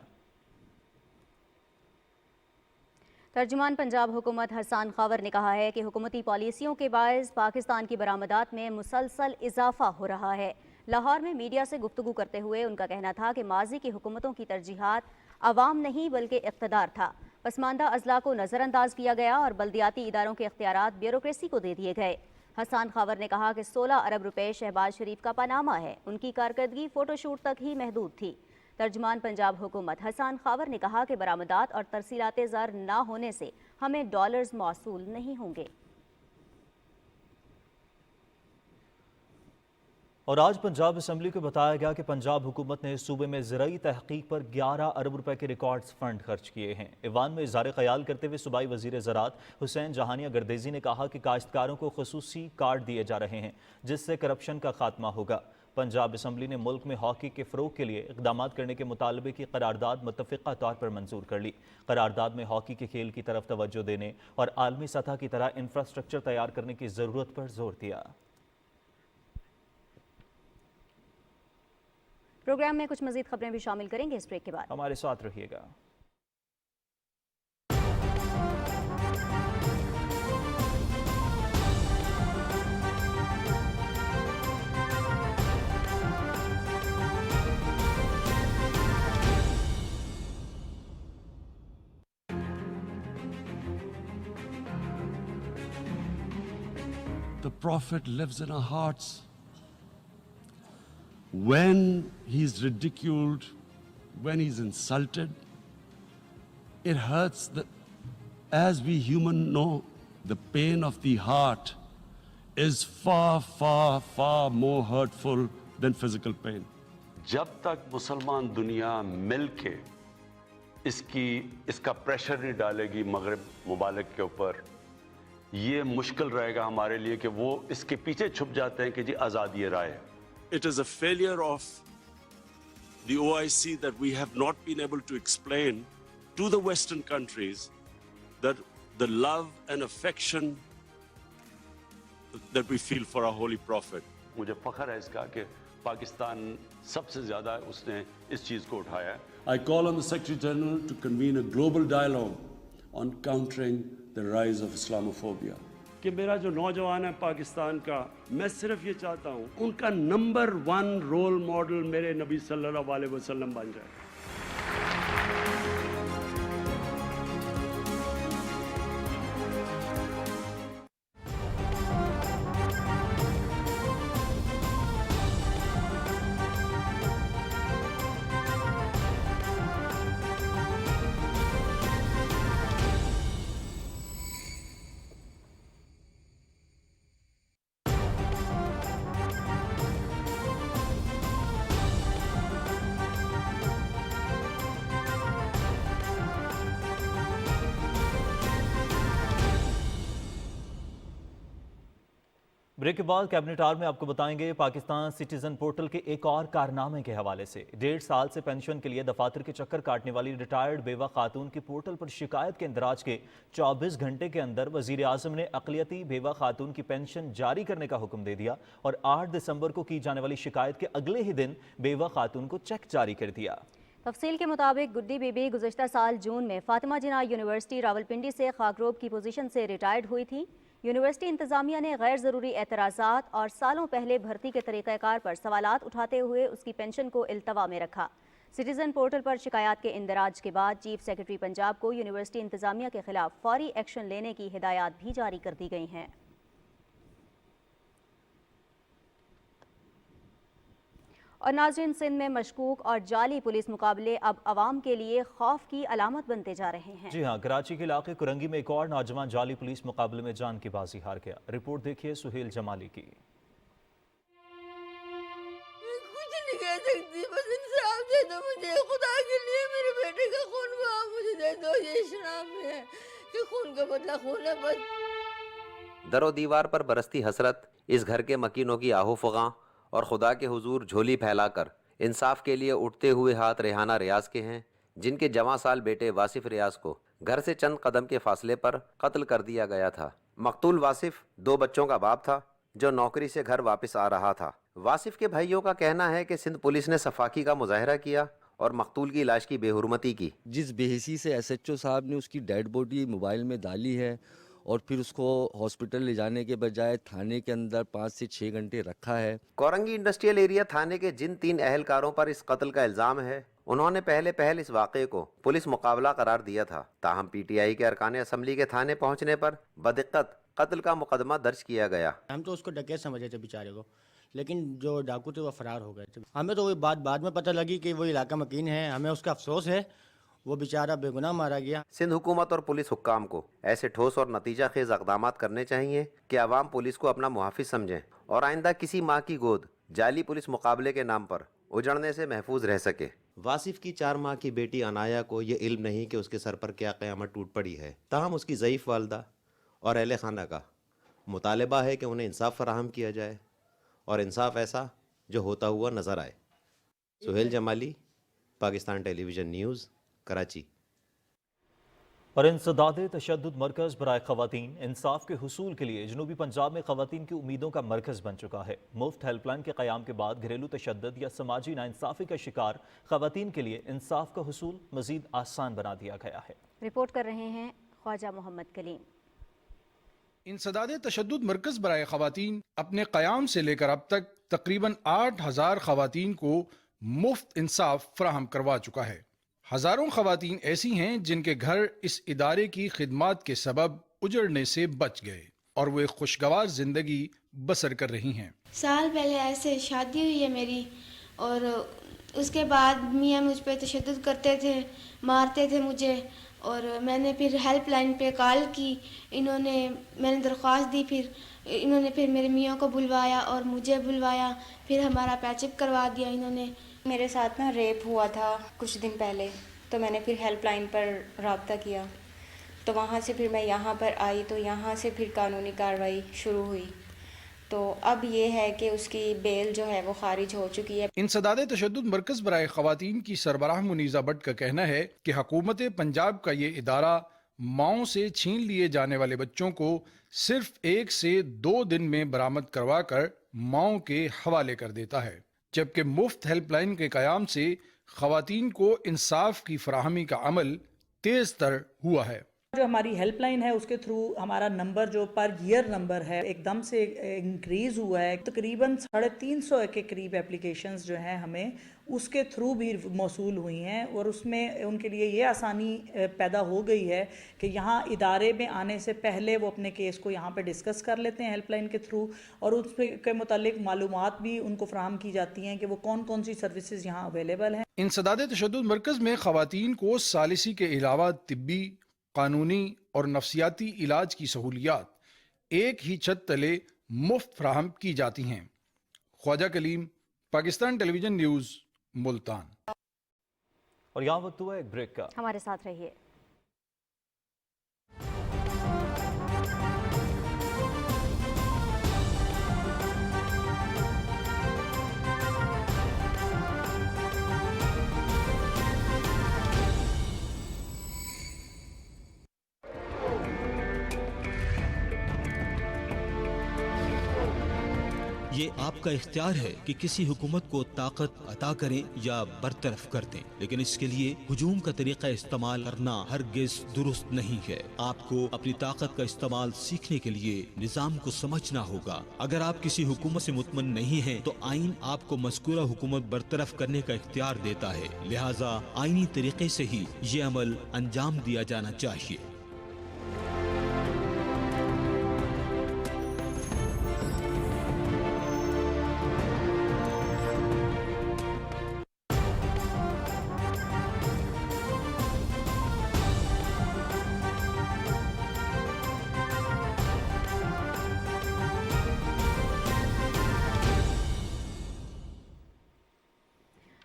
तर्जुमान पंजाब हुकूमत हसन खावर ने कहा है कि हुकूमती पॉलिसियों के बायस पाकिस्तान की बरामदात में मुसलसल इजाफा हो रहा है। लाहौर में मीडिया से गुफ्तगू करते हुए उनका कहना था कि माजी की हुकूमतों की तरजीहात अवाम नहीं बल्कि इक़्तिदार था। पसमानदा अजला को नज़रअंदाज किया गया और बल्दियाती इदारों के इख्तियारात ब्यूरोक्रेसी को दे दिए गए। हसन खावर ने कहा कि 16 अरब रुपए शहबाज शरीफ का पनामा है। उनकी कारकर्दगी फोटोशूट तक ही महदूद थी। तर्जुमान पंजाब हुकूमत हसन खावर ने कहा कि बरामदात और तरसीलात ज़र ना होने से हमें डॉलर्स मौसूल नहीं होंगे। और आज पंजाब असम्बली को बताया गया कि पंजाब हुकूमत ने सूबे में ज़राई तहकीक पर 11 अरब रुपए के रिकॉर्ड्स फंड खर्च किए हैं। ईवान में इज़हार ख्याल करते हुए सूबाई वज़ीर ज़राअत हुसैन जहानिया गर्देज़ी ने कहा कि काश्तकारों को खुसूसी कार्ड दिए जा रहे हैं जिससे करप्शन का खात्मा होगा। पंजाब असम्बली ने मुल्क में हॉकी के फ़रोग के लिए इक़दाम करने के मुतालबे की करारदाद मुत्तफ़िक़ा तौर पर मंजूर कर ली। करारदाद में हॉकी के खेल की तरफ तवज्जो देने और आलमी सतह की तरह इंफ्रास्ट्रक्चर तैयार करने की ज़रूरत पर जोर दिया। प्रोग्राम में कुछ मजीद खबरें भी शामिल करेंगे इस ब्रेक के बाद। हमारे साथ रहिएगा। The Prophet lives in our hearts. When he's ridiculed, when he's insulted, it hurts. As we human know, the pain of the heart is far, far, far more hurtful than physical pain. जब तक मुसलमान दुनिया मिल के इसका pressure नहीं डालेगी मगरिब मुबालक के ऊपर, ये मुश्किल रहेगा हमारे लिए कि वो इसके पीछे छुप जाते हैं कि जी आज़ादी राय है। It is a failure of the OIC that we have not been able to explain to the Western countries that the love and affection that we feel for our Holy Prophet. मुझे फख्र है इसका कि पाकिस्तान सबसे ज़्यादा उसने इस चीज़ को उठाया है। I call on the Secretary General to convene a global dialogue on countering the rise of Islamophobia. کہ میرا جو نوجوان ہے پاکستان کا، میں صرف یہ چاہتا ہوں ان کا نمبر 1 رول ماڈل میرے نبی صلی اللہ علیہ وسلم بن جائے۔ ब्रेक के बाद कैबिनेट आवर में आपको बताएंगे पाकिस्तान सिटीजन पोर्टल के एक और कारनामे के हवाले से। 1.5 साल से पेंशन के लिए दफातर के चक्कर काटने वाली रिटायर्ड बेवा खातून की पोर्टल पर शिकायत के इंदराज के 24 घंटे के अंदर वजीर आजम ने अक़लियती बेवा खातून की पेंशन जारी करने का हुक्म दे दिया और 8 दिसंबर को की जाने वाली शिकायत के अगले ही दिन बेवा खातून को चेक जारी कर दिया। तफसील के मुताबिक गुड्डी बीबी गुज़श्ता साल जून में फातिमा जिन्ना यूनिवर्सिटी रावलपिंडी से खाकरोब की पोजीशन से रिटायर्ड हुई थी। यूनिवर्सिटी इंतज़ामिया ने गैर ज़रूरी एतराज़ात और सालों पहले भर्ती के तरीक़ाकार पर सवालात उठाते हुए उसकी पेंशन को इल्तवा में रखा। सिटीज़न पोर्टल पर शिकायत के इंदराज के बाद चीफ सेक्रेटरी पंजाब को यूनिवर्सिटी इंतज़ामिया के खिलाफ फौरी एक्शन लेने की हिदायत भी जारी कर दी गई हैं। और नाज़रीन, सिंध में मशकूक और जाली पुलिस मुकाबले अब अवाम के लिए खौफ की अलामत बनते जा रहे हैं। जी हाँ, कराची के इलाके कुरंगी में एक और नौजवान जाली पुलिस मुकाबले में जान की बाजी हार गया। रिपोर्ट देखिए सुहेल जमाली की। कुछ नहीं कह सकती, बस इंसाफ दे दो मुझे, खुदा के लिए मेरे बेटे का खून बहा मुझे दे दो। ये इस्लाम में है कि खून का बदला खून है। बस दरो दीवार पर बरसती हसरत, इस घर के मकीनों की आहो फगा और खुदा के हुजूर झोली फैलाकर इंसाफ के लिए उठते हुए हाथ रेहाना रियाज के हैं, जिनके जवां साल बेटे वासिफ रियाज को घर से चंद कदम के फासले पर कत्ल कर दिया गया था। मकतूल वासिफ 2 बच्चों का बाप था जो नौकरी से घर वापस आ रहा था। वासिफ के भाइयों का कहना है कि सिंध पुलिस ने सफाकी का मुजाहरा किया और मकतूल की लाश की बेहुरमती की। जिस बेहिसी से SHO साहब ने उसकी डेड बॉडी मोबाइल में डाली है और फिर उसको हॉस्पिटल ले जाने के बजाय थाने के अंदर 5 से 6 घंटे रखा है। कोरंगी इंडस्ट्रियल एरिया थाने के जिन 3 अहलकारों पर इस कत्ल का इल्ज़ाम है, उन्होंने पहले इस वाक़े को पुलिस मुकाबला करार दिया था। ताहम PTI के अरकान असम्बली के थाने पहुंचने पर बदिक्कत कत्ल का मुकदमा दर्ज किया गया। हम तो उसको डकैत समझे थे बेचारे को, लेकिन जो डाकू थे वो फरार हो गए थे। हमें तो वो बात बाद में पता लगी कि वो इलाका मकीन है। हमें उसका अफसोस है, वो बेचारा बेगुनाह मारा गया। सिंध हुकूमत और पुलिस हुक्काम को ऐसे ठोस और नतीजा खेज इक़दामात करने चाहिए कि अवाम पुलिस को अपना मुहाफिज समझें और आइंदा किसी माँ की गोद जाली पुलिस मुकाबले के नाम पर उजड़ने से महफूज रह सके। वासिफ की 4 माह की बेटी अनाया को ये इल्म नहीं कि उसके सर पर क्या क़यामत टूट पड़ी है। ताहम उसकी ज़ईफ़ वालदा और अहले खाना का मुतालबा है कि उन्हें इंसाफ फराहम किया जाए और इंसाफ ऐसा जो होता हुआ नज़र आए। Suhail Jamali, Pakistan television news, Karachi. और इंसदाद तशद्दुद मरकज़ बराए ख़वातीन इंसाफ के हुसूल के लिए जनूबी पंजाब में ख़वातीन की उम्मीदों का मरकज़ बन चुका है। मुफ्त हेल्पलाइन के क़याम के बाद घरेलू तशद्दुद या समाजी नाइंसाफ़ी का शिकार ख़वातीन के लिए इंसाफ का हुसूल मज़ीद आसान बना दिया गया है। रिपोर्ट कर रहे हैं ख्वाजा मोहम्मद कलीम। इंसदाद तशद्दुद मरकज़ बराए ख़वातीन अपने क़याम से लेकर अब तक तकरीबन 8000 ख़वातीन को मुफ्त इंसाफ फराहम करवा चुका है। हज़ारों ख़वातीन ऐसी हैं जिनके घर इस इदारे की खिदमात के सबब उजड़ने से बच गए और वो एक खुशगवार ज़िंदगी बसर कर रही हैं। साल पहले ऐसे शादी हुई है मेरी और उसके बाद मियाँ मुझ पे तशद्दुद करते थे, मारते थे मुझे और मैंने फिर हेल्पलाइन पे कॉल की। मैंने दरख्वास्त दी, फिर मेरे मियाँ को बुलवाया और मुझे बुलवाया, फिर हमारा पैचअप करवा दिया इन्होंने। मेरे साथ ना रेप हुआ था कुछ दिन पहले, तो मैंने फिर हेल्पलाइन पर रब्ता किया, तो वहाँ से फिर मैं यहाँ पर आई, तो यहाँ से फिर कानूनी कार्रवाई शुरू हुई। तो अब ये है कि उसकी बेल जो है वो खारिज हो चुकी है। इंसदाद तशद्दुद मरकज़ बराए ख़वातीन की सरबराह मुनीज़ा भट्ट का कहना है कि हुकूमत पंजाब का ये इदारा माओं से छीन लिए जाने वाले बच्चों को सिर्फ 1 से 2 दिन में बरामद करवा कर माओं के हवाले कर देता है, जबकि मुफ्त हेल्पलाइन के क़याम से ख़वातीन को इंसाफ की फराहमी का अमल तेज़ तर हुआ है। जो हमारी हेल्पलाइन है उसके थ्रू हमारा नंबर जो पर ईयर नंबर है एकदम से इंक्रीज़ हुआ है। तकरीबन 350 के करीब एप्लीकेशंस जो हैं हमें उसके थ्रू भी मौसूल हुई हैं और उसमें उनके लिए ये आसानी पैदा हो गई है कि यहाँ इदारे में आने से पहले वो अपने केस को यहाँ पे डिस्कस कर लेते हैं हेल्पलाइन के थ्रू और उस के मुतालिक मालूमात भी उनको फराहम की जाती हैं कि वो कौन कौन सी सर्विसेज यहाँ अवेलेबल हैं। इंसदाद तशद्दुद मरकज़ में ख़वातीन को सालिसी के अलावा तिब्बी, कानूनी और नफ्सियाती इलाज की सहूलियात एक ही छत तले मुफ्त फराहम की जाती हैं। Khawaja Kaleem, Pakistan television news, Multan. और यहाँ वक्त हुआ एक ब्रेक का, हमारे साथ रहिए। ये आपका इख्तियार है कि किसी हुकूमत को ताकत अता करें या बरतरफ कर दें, लेकिन इसके लिए हुजूम का तरीका इस्तेमाल करना हरगिज दुरुस्त नहीं है। आपको अपनी ताकत का इस्तेमाल सीखने के लिए निज़ाम को समझना होगा। अगर आप किसी हुकूमत से मुतमन नहीं हैं, तो आइन आपको मज़कूरा हुकूमत बरतरफ करने का इख्तियार देता है, लिहाजा आइनी तरीके से ही ये अमल अंजाम दिया जाना चाहिए।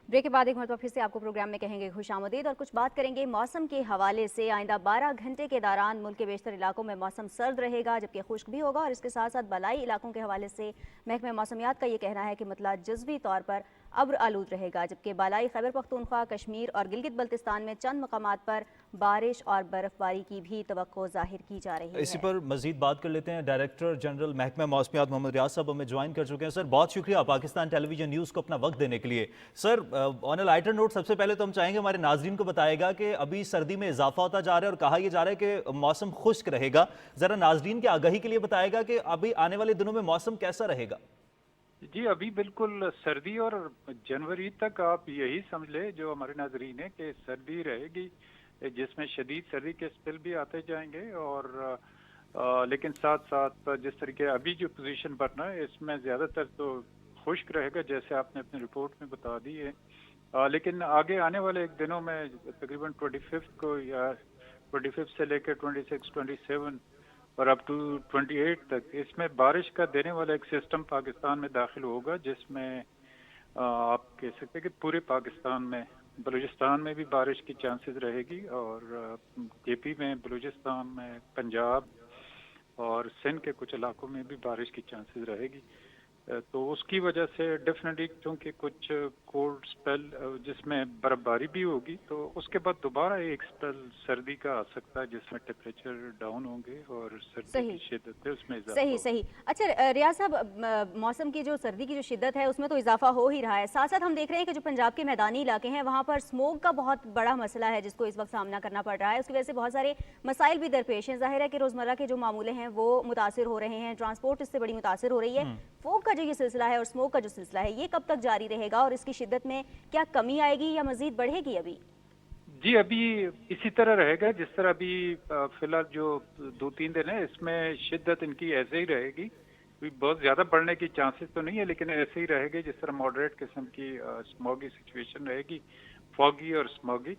ब्रेक के बाद एक मरतबा फिर से आपको प्रोग्राम में कहेंगे खुशामदीद और कुछ बात करेंगे मौसम के हवाले से। आइंदा 12 घंटे के दौरान मुल्क के बेशतर इलाकों में मौसम सर्द रहेगा, जबकि खुश्क भी होगा और इसके साथ साथ बलाई इलाकों के हवाले से महकमे मौसमियात का ये कहना है कि मतलब जज़वी तौर पर अब्र आलूद रहेगा, जबकि बालाई खैबर पख्तूनख्वा, कश्मीर और गिलगित बल्तिस्तान में चंद मकामात पर बारिश और बर्फबारी की भी तवक्को जाहिर की जा रही है। इसी पर मजीद बात कर लेते हैं। डायरेक्टर जनरल महकमा मौसमियात मोहम्मद रियाज साहब हमें ज्वाइन कर चुके हैं। सर, बहुत शुक्रिया पाकिस्तान टेलीविजन न्यूज़ को अपना वक्त देने के लिए। Sir, on a lighter note, सबसे पहले तो हम चाहेंगे हमारे नाजरीन को बताएगा कि अभी सर्दी में इजाफा होता जा रहा है और कहा यह जा रहा है कि मौसम खुश्क रहेगा। ज़रा नाजरीन की आगाही के लिए बताएगा कि अभी आने वाले दिनों में मौसम कैसा रहेगा। जी, अभी बिल्कुल सर्दी और जनवरी तक आप यही समझ ले जो हमारे नाजरीन है कि सर्दी रहेगी, जिसमें शदीद सर्दी के स्पेल भी आते जाएंगे और लेकिन साथ साथ जिस तरीके अभी जो पोजीशन बनना है इसमें ज़्यादातर तो खुश्क रहेगा, जैसे आपने अपनी रिपोर्ट में बता दी है। लेकिन आगे आने वाले एक दिनों में तकरीबन 25 को या 25 से लेकर 26, 27 اور اپ ٹو 28 تک اس میں بارش کا دینے والا ایک سسٹم پاکستان میں داخل ہوگا، جس میں آپ کہہ سکتے ہیں کہ پورے پاکستان میں، بلوچستان میں بھی بارش کی چانسز رہے گی، اور کے پی میں، بلوچستان میں، پنجاب اور سندھ کے کچھ علاقوں میں بھی بارش کی چانسز رہے گی. تو اس کی وجہ سے ڈیفینیٹلی چونکہ کچھ کولڈ سپیل جس میں برف باری بھی ہوگی، تو اس کے بعد دوبارہ ایک سپیل سردی کا آ سکتا ہے جس میں ٹیمپریچر ڈاؤن ہوں گے اور سردی کی شدت ہے اس میں اضافہ ہوگا. صحیح. اچھا ریاض صاحب، موسم کی جو سردی کی جو شدت ہے اس میں تو اضافہ ہو ہی رہا ہے، ساتھ ساتھ ہم دیکھ رہے ہیں کہ جو پنجاب کے میدانی علاقے ہیں وہاں پر اسموک کا بہت بڑا مسئلہ ہے جس کو اس وقت سامنا کرنا پڑ رہا ہے. اس کی وجہ سے بہت سارے مسائل بھی درپیش ہیں. ظاہر ہے کہ روزمرہ کے جو معاملے ہیں وہ متاثر ہو رہے ہیں، ٹرانسپورٹ اس سے بڑی متاثر ہو رہی ہے. فوگ کا جو یہ سلسلہ ہے اور اسموک کا جو سلسلہ ہے یہ کب تک جاری رہے گا، اور اس کی شدت میں کیا کمی آئے گی یا مزید بڑھے گی؟ جی ابھی اسی طرح رہے گا جس طرح ابھی فی الحال جو 2-3 دن ہے اس میں شدت ان کی ایسے ہی رہے گی. بہت زیادہ بڑھنے کی چانسز تو نہیں ہے، لیکن ایسے ہی رہے گی جس طرح ماڈریٹ قسم کی اسموگی سچویشن رہے گی، فوگی اور اسموگی.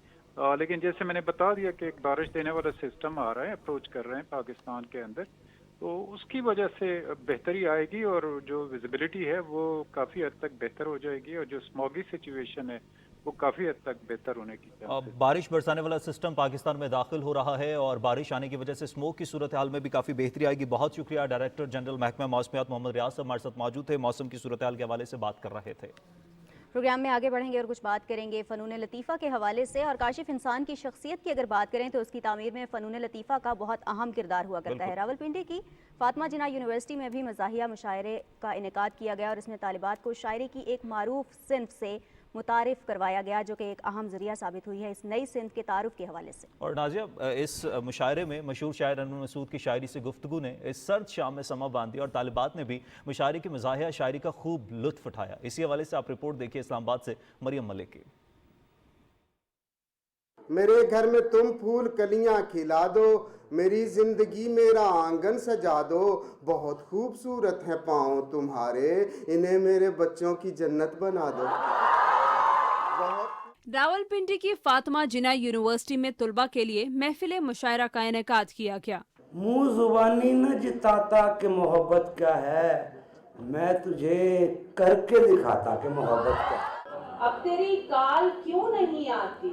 لیکن جیسے میں نے بتا دیا کہ ایک بارش دینے والا سسٹم آ رہا ہے، اپروچ کر رہے ہیں پاکستان کے اندر، تو اس کی وجہ سے بہتری آئے گی اور جو ویزیبلٹی ہے وہ کافی حد تک بہتر ہو جائے گی، اور جو اسموگی سچویشن ہے وہ کافی حد تک بہتر ہونے کی چانس. بارش برسانے والا سسٹم پاکستان میں داخل ہو رہا ہے اور بارش آنے کی وجہ سے اسموک کی صورتحال میں بھی کافی بہتری آئے گی. بہت شکریہ. ڈائریکٹر جنرل محکمہ موسمیات محمد ریاض صاحب ہمارے ساتھ موجود تھے، موسم کی صورتحال کے حوالے سے بات کر رہے تھے. پروگرام میں آگے بڑھیں گے اور کچھ بات کریں گے فنون لطیفہ کے حوالے سے. اور کاشف، انسان کی شخصیت کی اگر بات کریں تو اس کی تعمیر میں فنون لطیفہ کا بہت اہم کردار ہوا کرتا ہے. راولپنڈی کی فاطمہ جناح یونیورسٹی میں بھی مزاحیہ مشاعرے کا انعقاد کیا گیا اور اس میں طالبات کو شاعری کی ایک معروف صنف سے متعارف کروایا گیا، جو کہ ایک اہم ذریعہ ثابت ہوئی ہے اس نئی صنف کے تعارف کے حوالے سے. اور نازیہ، اس مشاعرے میں مشہور شاعر انور مسعود کی شاعری سے گفتگو نے اس سرد شام میں سما باندھ دیا اور طالبات نے بھی مشاعرے کی مزاحیہ شاعری کا خوب لطف اٹھایا. اسی حوالے سے آپ رپورٹ دیکھیے اسلام آباد سے مریم ملک کی. میرے گھر میں تم پھول کلیاں کھلا دو، میری زندگی میرا آنگن سجا دو، بہت خوبصورت ہیں پاؤں تمہارے، انہیں میرے بچوں کی جنت بنا دو. راولپنڈی کی فاطمہ جناح یونیورسٹی میں طلبہ کے لیے محفل مشاعرہ کا انعقاد کیا گیا. منہ زبانی نہ جتاتا کہ محبت کیا ہے، میں تجھے کر کے دکھاتا کہ محبت کیا ہے. اب تیری کال کیوں نہیں آتی،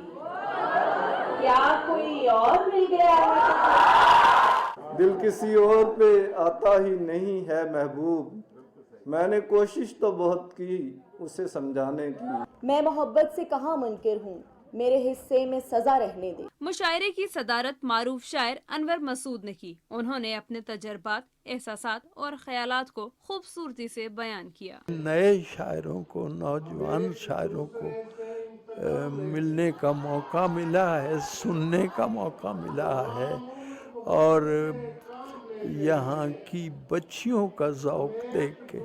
کیا کوئی اور مل گیا ہے؟ دل کسی اور پہ آتا ہی نہیں ہے محبوب، میں نے کوشش تو بہت کی اسے سمجھانے کی. میں محبت سے کہاں منکر ہوں، میرے حصے میں سزا رہنے دے. مشاعرے کی صدارت معروف شاعر انور مسعود نے کی. انہوں نے اپنے تجربات، احساسات اور خیالات کو خوبصورتی سے بیان کیا. نئے شاعروں کو، نوجوان شاعروں کو ملنے کا موقع ملا ہے، سننے کا موقع ملا ہے، اور یہاں کی بچیوں کا ذوق دیکھ کے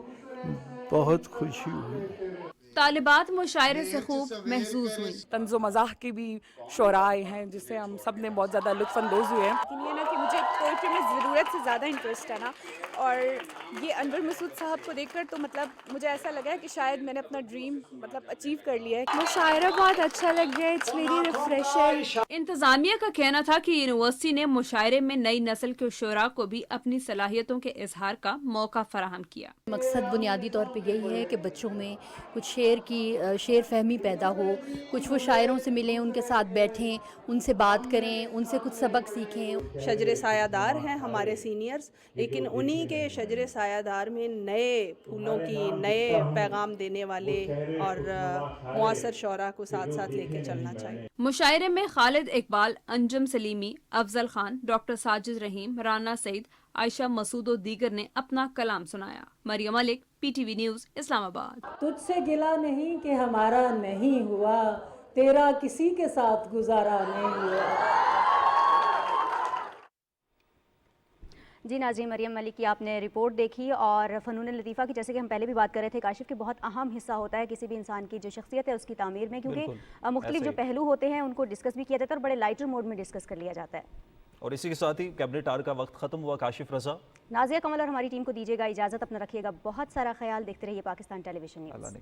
بہت خوشی ہوئی. طالبات مشاعرے سے خوب محظوظ ہوئی. طنز و مزاح کے بھی شعراء ہیں جس سے ہم سب نے بہت زیادہ لطف اندوز ہوئے ہیں. لیکن یہ نا کہ مجھے پوئٹری میں ضرورت سے زیادہ انٹرسٹ ہے نا، اور یہ انور مسعود صاحب کو دیکھ کر تو مطلب مجھے ایسا لگا ہے کہ شاید میں نے اپنا ڈریم مطلب اچیو کر لیا ہے. مشاعرہ بہت اچھا لگ گیا، اٹس ویری ریفریشنگ. انتظامیہ کا کہنا تھا کہ یونیورسٹی نے مشاعرے میں نئی نسل کے شعراء کو بھی اپنی صلاحیتوں کے اظہار کا موقع فراہم کیا. مقصد بنیادی طور پہ یہی ہے کہ بچوں میں کچھ شعر فہمی پیدا ہو، کچھ وہ شاعروں سے ملیں، ان کے ساتھ بیٹھیں، ان سے بات کریں، ان سے کچھ سبق سیکھیں. شجر سایہ دار ہیں ہمارے سینئرز، لیکن انہی کے شجر سایہ دار میں نئے پھولوں کی، نئے پیغام دینے والے اور معاصر شعراء کو ساتھ ساتھ لے کے چلنا چاہیے. مشاعرے میں خالد اقبال، انجم سلیمی، افضل خان، ڈاکٹر ساجد رحیم، رانا سعید، عائشہ مسعود و دیگر نے اپنا کلام سنایا. مریم ملک، پی ٹی وی نیوز، اسلام آباد. تجھ سے گلا نہیں کہ ہمارا نہیں ہوا، تیرا کسی کے ساتھ گزارا نہیں ہوا. جی ناظرین، مریم ملک کی آپ نے رپورٹ دیکھی. اور فنون لطیفہ کی جیسے کہ ہم پہلے بھی بات کر رہے تھے کاشف کے بہت اہم حصہ ہوتا ہے کسی بھی انسان کی جو شخصیت ہے اس کی تعمیر میں، کیونکہ مختلف جو پہلو ہوتے ہیں ان کو ڈسکس بھی کیا جاتا ہے اور بڑے لائٹر موڈ میں ڈسکس کر لیا جاتا ہے. اور اسی کے ساتھ ہی کیبنٹ آر کا وقت ختم ہوا. کاشف رضا، نازیہ کمل اور ہماری ٹیم کو دیجیے گا اجازت. اپنا رکھیے گا بہت سارا خیال. دیکھتے رہیے پاکستان ٹیلی ویژن نیوز. اللہ نے